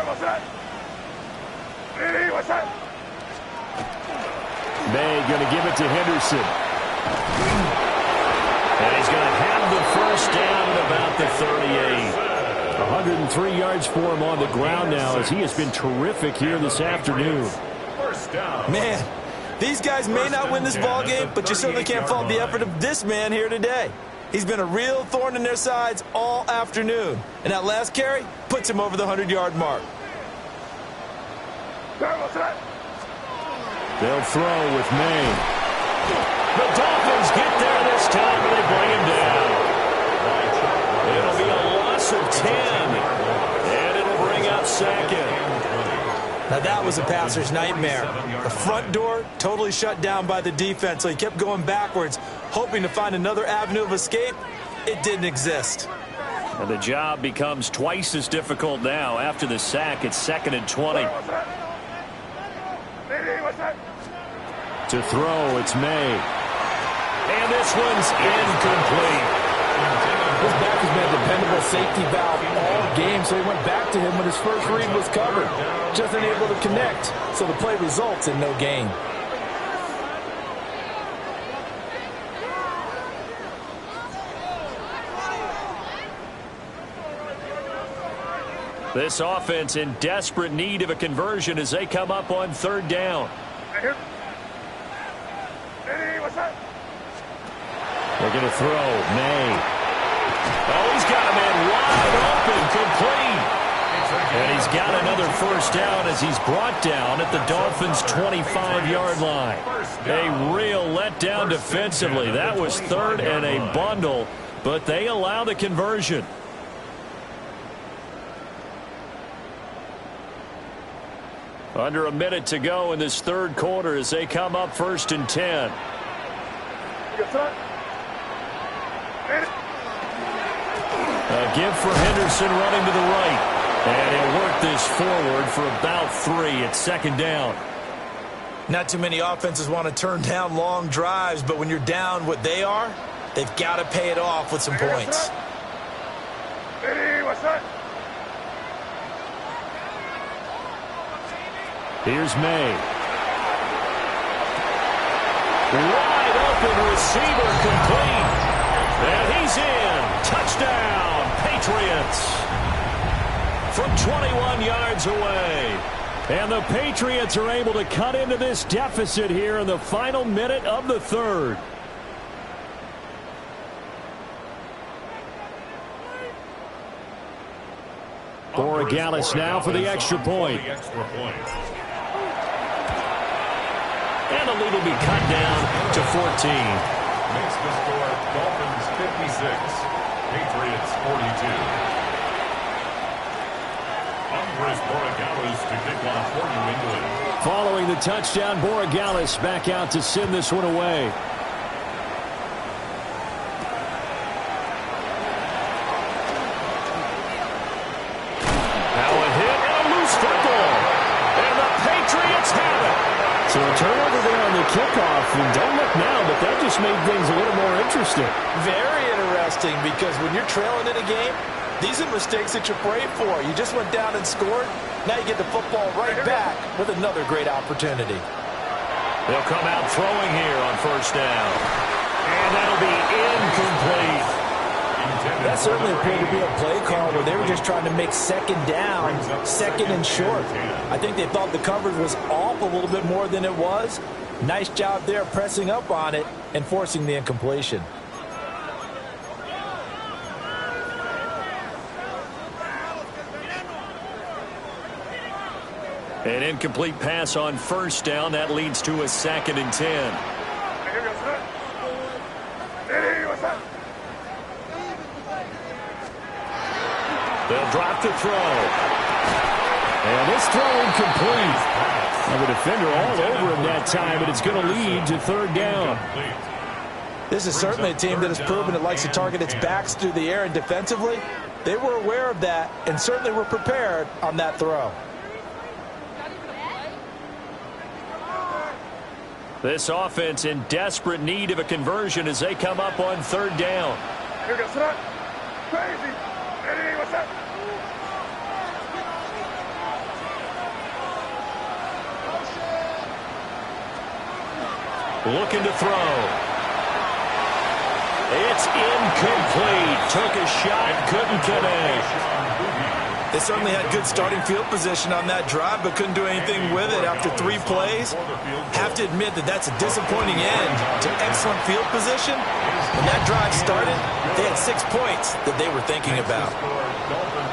What's that? Hey, what's that? May going to give it to Henderson. And he's going to have the first down at about the 38. 103 yards for him on the ground now as he has been terrific here this afternoon. Man, these guys may not win this ball game, but you certainly can't fault the effort of this man here today. He's been a real thorn in their sides all afternoon. And that last carry puts him over the 100-yard mark. They'll throw with May. The Dolphins get there this time, and they bring him down. It'll be a loss of 10, and it'll bring up 2nd. Now that was a passer's nightmare. The front door totally shut down by the defense, so he kept going backwards, hoping to find another avenue of escape. It didn't exist. And the job becomes twice as difficult now. After the sack, it's 2nd and 20. To throw, it's May. And this one's incomplete. His back has been a dependable safety valve all game, so he went back to him when his first read was covered. Just unable to connect, so the play results in no gain. This offense in desperate need of a conversion as they come up on third down. Hey, what's up? They're going to throw. May. Oh, he's got a man wide open, complete. And he's got another first down as he's brought down at the Dolphins' 25-yard line. A real letdown defensively. That was third and a bundle, but they allow the conversion. Under a minute to go in this third quarter as they come up 1st and 10. A give for Henderson running to the right. And he'll work this forward for about 3 at 2nd down. Not too many offenses want to turn down long drives, but when you're down what they are, they've got to pay it off with some points. Hey, what's up? Here's May. Wide open receiver complete. And he's in. Touchdown, Patriots. From 21 yards away. And the Patriots are able to cut into this deficit here in the final minute of the third. Borregales now for the extra point. And the lead will be cut down to 14. Makes the score Dolphins 56, Patriots 42. Andres Borregales to kick off for New England. Following the touchdown, Borregales back out to send this one away. Now a hit and a loose football. And the Patriots have it. So a turnover there on the kickoff, and don't look now, but that just made things a little more interesting. Very interesting, because when you're trailing in a game, these are mistakes that you pray for. You just went down and scored. Now you get the football right back with another great opportunity. They'll come out throwing here on 1st down. And that'll be incomplete. That certainly appeared to be a play call where they were just trying to make 2nd down, 2nd and short. I think they thought the coverage was off a little bit more than it was. Nice job there pressing up on it and forcing the incompletion. An incomplete pass on 1st down. That leads to a 2nd and 10. Hey, what's up? They'll drop the throw. And this throw incomplete. And the defender all over him that time, but it's going to lead to 3rd down. This is certainly a team that has proven it likes to target its backs through the air, and defensively, they were aware of that and certainly were prepared on that throw. This offense in desperate need of a conversion as they come up on 3rd down. Here goes that. Crazy. Hey, what's up? Looking to throw. It's incomplete. Took a shot, couldn't connect. They certainly had good starting field position on that drive, but couldn't do anything with it after 3 plays. Have to admit that that's a disappointing end to excellent field position. When that drive started, they had 6 points that they were thinking about.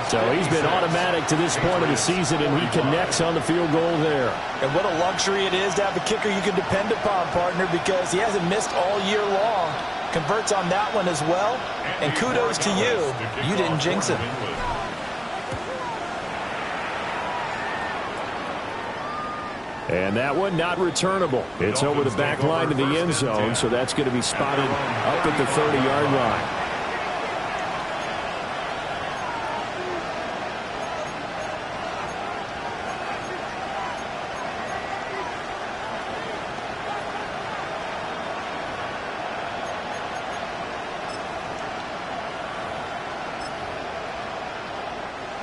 So he's been automatic to this point of the season, and he connects on the field goal there. And what a luxury it is to have a kicker you can depend upon, partner, because he hasn't missed all year long. Converts on that one as well. And kudos to you. You didn't jinx him. And that one not returnable. It's over the back line to the end zone, so that's going to be spotted up at the 30-yard line.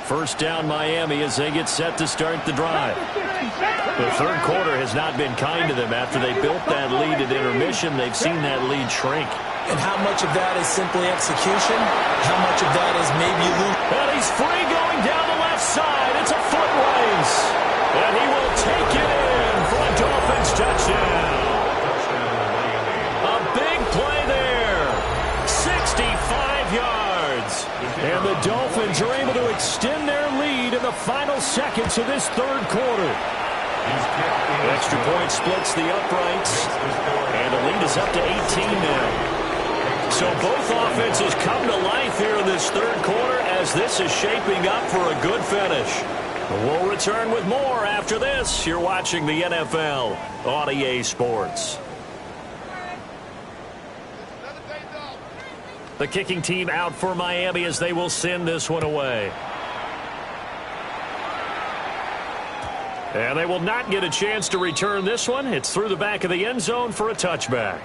First down Miami as they get set to start the drive. The third quarter has not been kind to them. After they built that lead at intermission, they've seen that lead shrink. And how much of that is simply execution? How much of that is maybe you lose? And he's free going down the left side. It's a foot race. And he will take it in for a Dolphins touchdown. A big play there. 65 yards. And the Dolphins are able to extend their lead in the final seconds of this third quarter. Extra point splits the uprights. And the lead is up to 18 now. So both offenses come to life here in this third quarter as this is shaping up for a good finish. We'll return with more after this. You're watching the NFL on EA Sports. The kicking team out for Miami as they will send this one away. And they will not get a chance to return this one. It's through the back of the end zone for a touchback.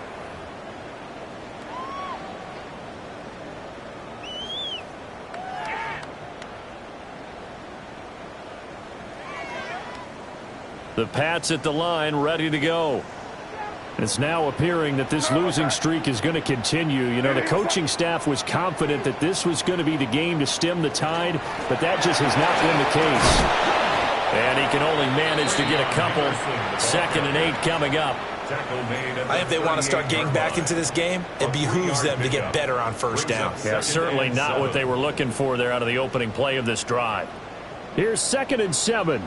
The Pats at the line, ready to go. It's now appearing that this losing streak is going to continue. You know, the coaching staff was confident that this was going to be the game to stem the tide, but that just has not been the case. And he can only manage to get a couple. 2nd and 8 coming up. I think they want to start getting back into this game. It behooves them to get better on first down. Yeah, certainly not what they were looking for there out of the opening play of this drive. Here's 2nd and 7.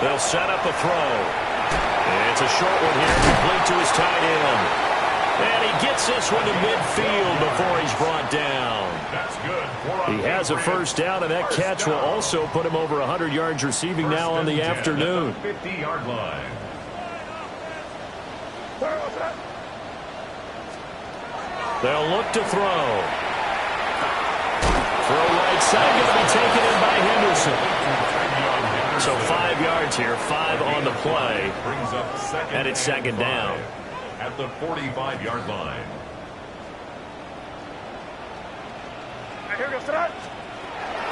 They'll set up a throw. It's a short one here, complete to his tight end. And he gets this one to midfield before he's brought down. That's good. He has a first down, and that catch will also put him over 100 yards receiving now on the afternoon. 50-yard line. They'll look to throw. Throw right side, going to be taken in by Henderson. So 5 yards here, 5 on the play. Brings up And it's 2nd down. At the 45-yard line.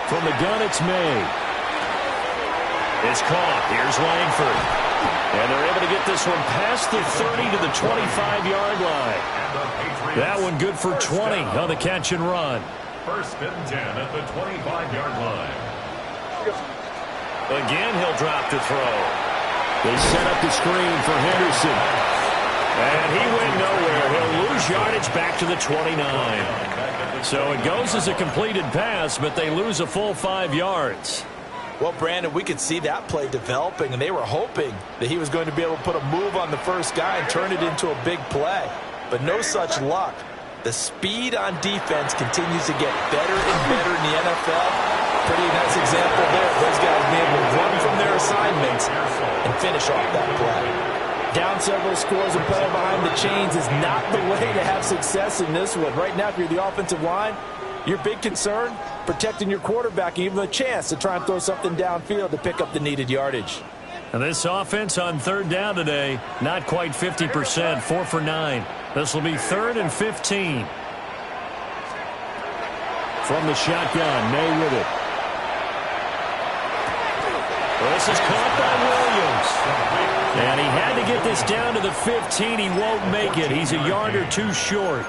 From the gun, it's May. It's caught. Here's Langford. And they're able to get this one past the 30 to the 25-yard line. That one good for 20 on the catch and run. 1st and 10 at the 25-yard line. Again, he'll drop to throw. They set up the screen for Henderson. And he went nowhere. He'll lose yardage back to the 29. So it goes as a completed pass, but they lose a full 5 yards. Well, Brandon, we could see that play developing, and they were hoping that he was going to be able to put a move on the first guy and turn it into a big play. But no such luck. The speed on defense continues to get better and better in the NFL. Pretty nice example there. Those guys being able to run from their assignments and finish off that play. Down several scores and playing behind the chains is not the way to have success in this one. Right now, if you're the offensive line, your big concern, protecting your quarterback and even a chance to try and throw something downfield to pick up the needed yardage. And this offense on 3rd down today, not quite 50%, 4 for 9. This will be 3rd and 15. From the shotgun, May with it. This is caught by Williams. And he had to get this down to the 15. He won't make it. He's a yard or two short.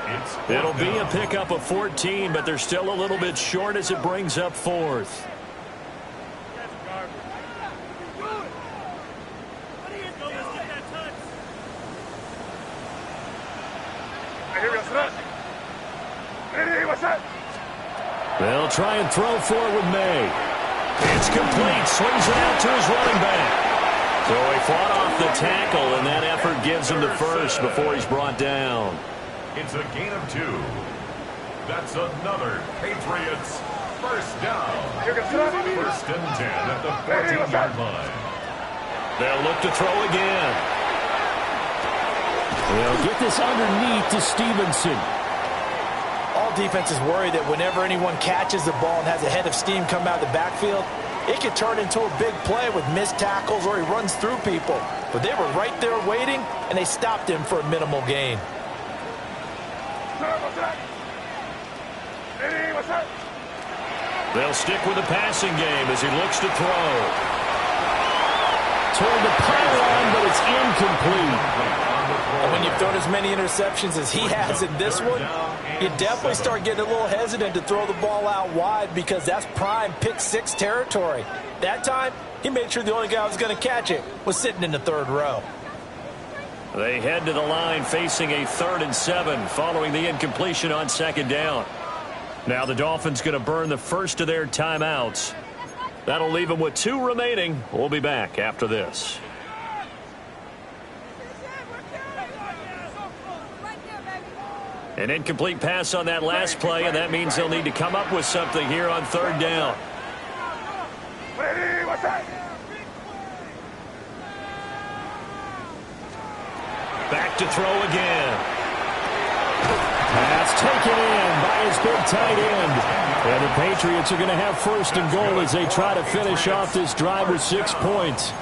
It'll be a pickup of 14, but they're still a little bit short as it brings up 4th. They'll try and throw for it with May. It's complete. Swings it out to his running back. So he fought off the tackle, and that effort gives him the first before he's brought down. It's a gain of 2. That's another Patriots first down. 1st and 10 at the 14-yard line. They'll look to throw again. They'll get this underneath to Stevenson. All defenses worry that whenever anyone catches the ball and has a head of steam come out of the backfield, it could turn into a big play with missed tackles or he runs through people. But they were right there waiting, and they stopped him for a minimal gain. They'll stick with the passing game as he looks to throw. Toward the pylon, but it's incomplete. And when you've thrown as many interceptions as he has in this one, you definitely start getting a little hesitant to throw the ball out wide because that's prime pick-6 territory. That time, he made sure the only guy who was going to catch it was sitting in the third row. They head to the line facing a 3rd and 7 following the incompletion on 2nd down. Now the Dolphins going to burn the first of their timeouts. That'll leave them with 2 remaining. We'll be back after this. An incomplete pass on that last play, and that means they'll need to come up with something here on 3rd down. Back to throw again. Pass taken in by his big tight end. And the Patriots are going to have 1st and goal as they try to finish off this drive with 6 points.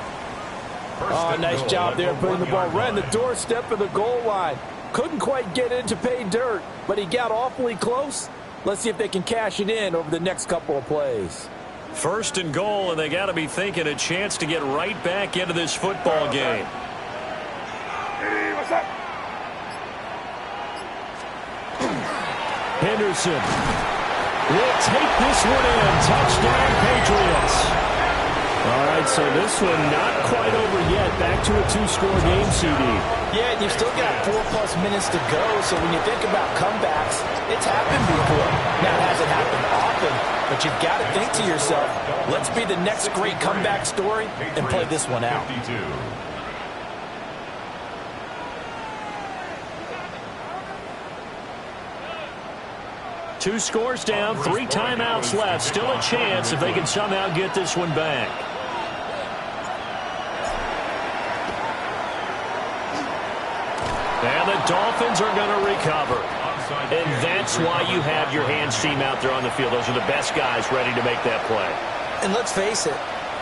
Oh, nice job there putting the ball right on the doorstep of the goal line. Couldn't quite get it to pay dirt, but he got awfully close. Let's see if they can cash it in over the next couple of plays. 1st and goal, and they got to be thinking a chance to get right back into this football game. Henderson will take this one in. Touchdown, Patriots. All right, so this one not quite over yet. Back to a 2-score game, CD. Yeah, and you've still got 4+ minutes to go, so when you think about comebacks, it's happened before. Now, it hasn't happened often, but you've got to think to yourself, let's be the next great comeback story and play this one out. 52. Two scores down, 3 timeouts left. Still a chance if they can somehow get this one back. And the Dolphins are going to recover. And that's why you have your hands team out there on the field. Those are the best guys ready to make that play. And let's face it,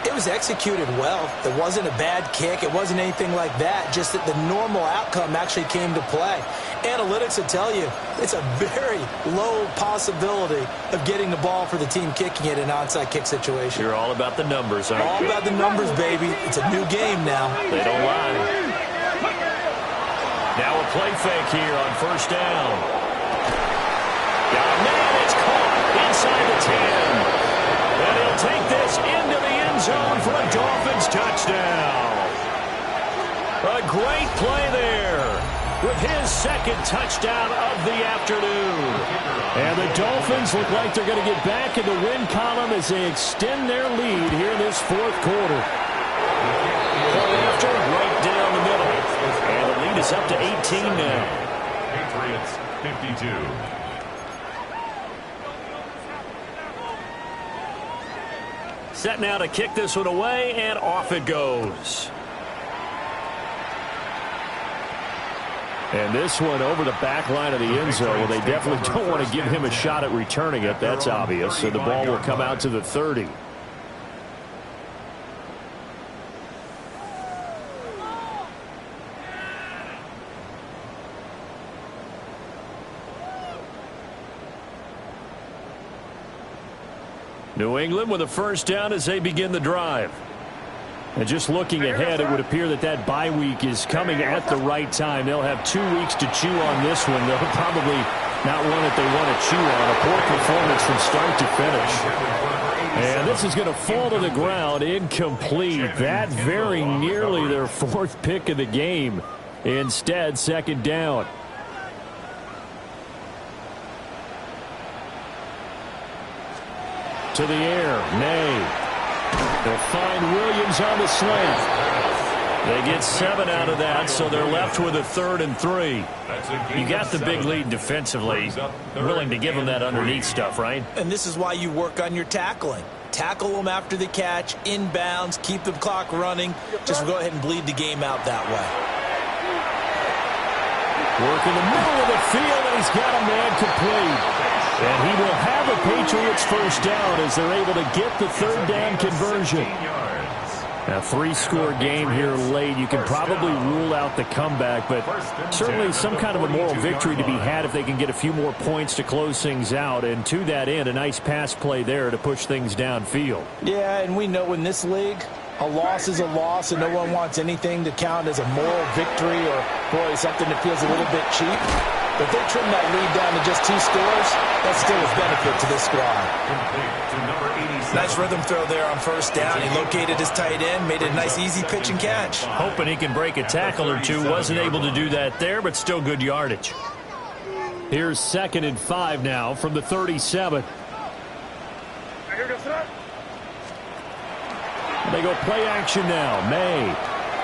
it was executed well. It wasn't a bad kick. It wasn't anything like that. Just that the normal outcome actually came to play. Analytics will tell you it's a very low possibility of getting the ball for the team kicking it in an onside kick situation. You're all about the numbers, aren't you? All about the numbers, baby. It's a new game now. They don't lie. Now a play fake here on 1st down. Got a man. It's caught inside the 10. And he'll take this into the end zone for a Dolphins touchdown. A great play there with his 2nd touchdown of the afternoon. And the Dolphins look like they're going to get back in the win column as they extend their lead here in this 4th quarter. Play after right down the middle. And the lead is up to 18 now. Patriots 52. Set now to kick this one away, and off it goes. And this one over the back line of the end zone. Well, they definitely don't want to give him a shot at returning it. That's obvious. So the ball will come out to the 30. New England with a 1st down as they begin the drive. And just looking ahead, it would appear that that bye week is coming at the right time. They'll have 2 weeks to chew on this one. They'll probably not one that they want to chew on. A poor performance from start to finish. And this is going to fall to the ground, incomplete. That very nearly their 4th pick of the game. Instead, 2nd down. To the air, May. They'll find Williams on the slant. They get 7 out of that, so they're left with a 3rd and 3. You got the big lead defensively. Willing to give them that underneath stuff, right? And this is why you work on your tackling. Tackle them after the catch, inbounds, keep the clock running. Just go ahead and bleed the game out that way. Work in the middle of the field, and he's got a man complete. And he will have a Patriots 1st down as they're able to get the 3rd down conversion. A 3-score game here late. You can probably rule out the comeback, but certainly some kind of a moral victory to be had if they can get a few more points to close things out. And to that end, a nice pass play there to push things downfield. Yeah, and we know in this league, A loss is a loss, and no one wants anything to count as a moral victory or, boy, something that feels a little bit cheap. But if they trim that lead down to just 2 scores, that's still a benefit to this squad. Nice rhythm throw there on first down. He located his tight end, made it a nice easy pitch and catch. Hoping he can break a tackle or two. Wasn't able to do that there, but still good yardage. Here's 2nd and 5 now from the 37. They go play action now. May.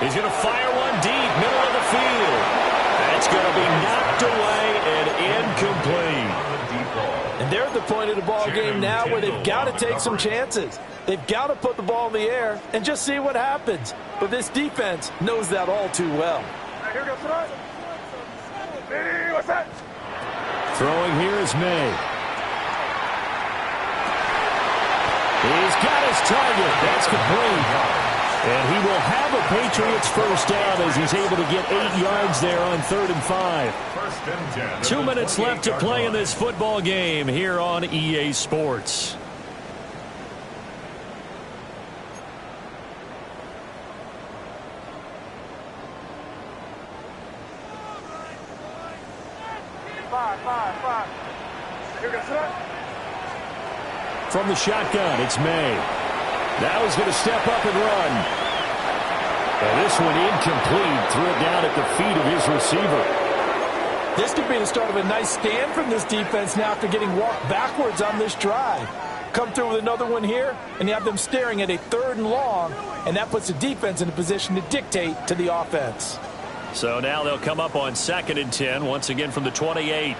He's going to fire one deep, middle of the field. That's going to be knocked away and incomplete. And they're at the point of the ball game now where they've got to take some chances. They've got to put the ball in the air and just see what happens. But this defense knows that all too well. Throwing here is May. He's got his target. That's complete. And he will have a Patriots first down as he's able to get 8 yards there on 3rd and 5. 2 minutes left to play in this football game here on EA Sports. From the shotgun, it's May. Now he's going to step up and run. And this one incomplete. Threw it down at the feet of his receiver. This could be the start of a nice stand from this defense now after getting walked backwards on this drive. Come through with another one here, and you have them staring at a 3rd and long, and that puts the defense in a position to dictate to the offense. So now they'll come up on 2nd and 10, once again from the 28.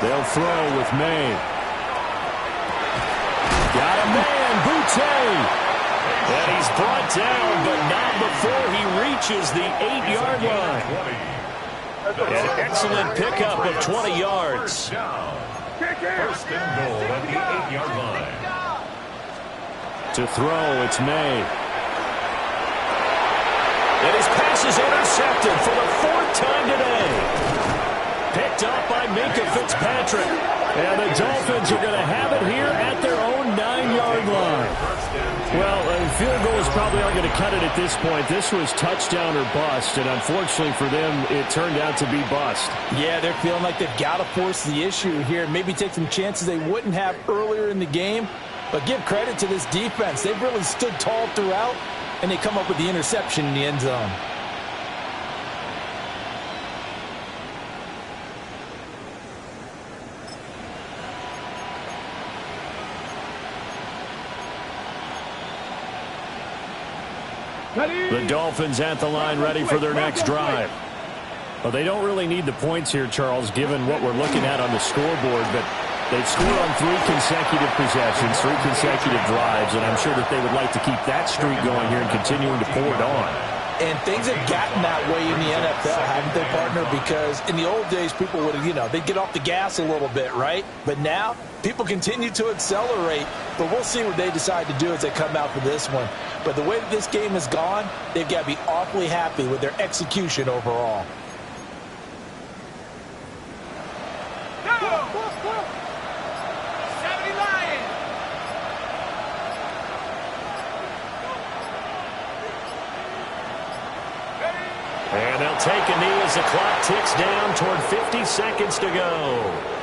They'll throw with May. Got a man, Boutte. And he's brought down, but not before he reaches the 8-yard line. An excellent pickup of 20 yards. First and goal at the 8-yard line. To throw, it's May. And his pass is intercepted for the 4th time today. Picked up by Minka Fitzpatrick. And the Dolphins are going to have it here at their own 9-yard line. Well, field goals probably aren't going to cut it at this point. This was touchdown or bust, and unfortunately for them, it turned out to be bust. Yeah, they're feeling like they've got to force the issue here. Maybe take some chances they wouldn't have earlier in the game. But give credit to this defense. They've really stood tall throughout, and they come up with the interception in the end zone. The Dolphins at the line ready for their next drive. Well, they don't really need the points here, Charles, given what we're looking at on the scoreboard, but they've scored on 3 consecutive possessions, 3 consecutive drives, and I'm sure that they would like to keep that streak going here and continuing to pour it on. And things have gotten that way in the NFL, haven't they, partner? Because in the old days, people would, they'd get off the gas a little bit, right? But now, people continue to accelerate. But we'll see what they decide to do as they come out for this one. But the way that this game has gone, they've got to be awfully happy with their execution overall. And they'll take a knee as the clock ticks down toward 50 seconds to go.